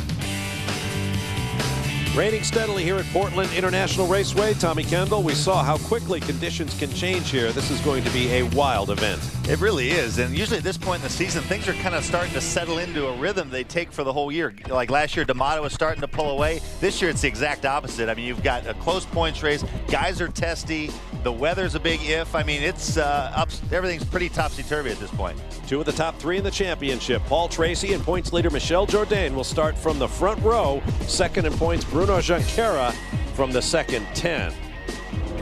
Raining steadily here at Portland International Raceway. Tommy Kendall, we saw how quickly conditions can change here. This is going to be a wild event. It really is, and usually at this point in the season, things are kind of starting to settle into a rhythm they take for the whole year. Like last year, D'Amato was starting to pull away. This year, it's the exact opposite. I mean, you've got a close points race. Guys are testy. The weather's a big if. I mean, it's everything's pretty topsy-turvy at this point. 2 of the top 3 in the championship. Paul Tracy and points leader Michel Jourdain will start from the front row. Second in points, Bruno Junqueira from the second 10.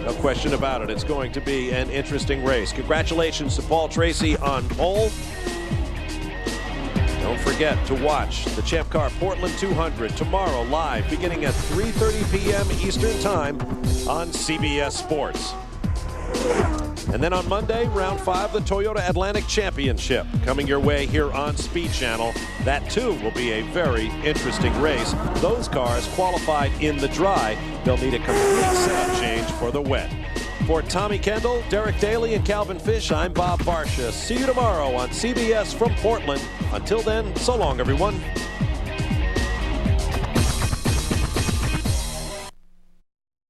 No question about it. It's going to be an interesting race. Congratulations to Paul Tracy on pole. Don't forget to watch the Champ Car Portland 200 tomorrow live beginning at 3:30 p.m. Eastern Time on CBS Sports. And then on Monday, round 5, the Toyota Atlantic Championship coming your way here on Speed Channel. That too will be a very interesting race. Those cars qualified in the dry. They'll need a complete setup change for the wet. For Tommy Kendall, Derek Daly, and Calvin Fish, I'm Bob Barsha. See you tomorrow on CBS from Portland. Until then, so long, everyone.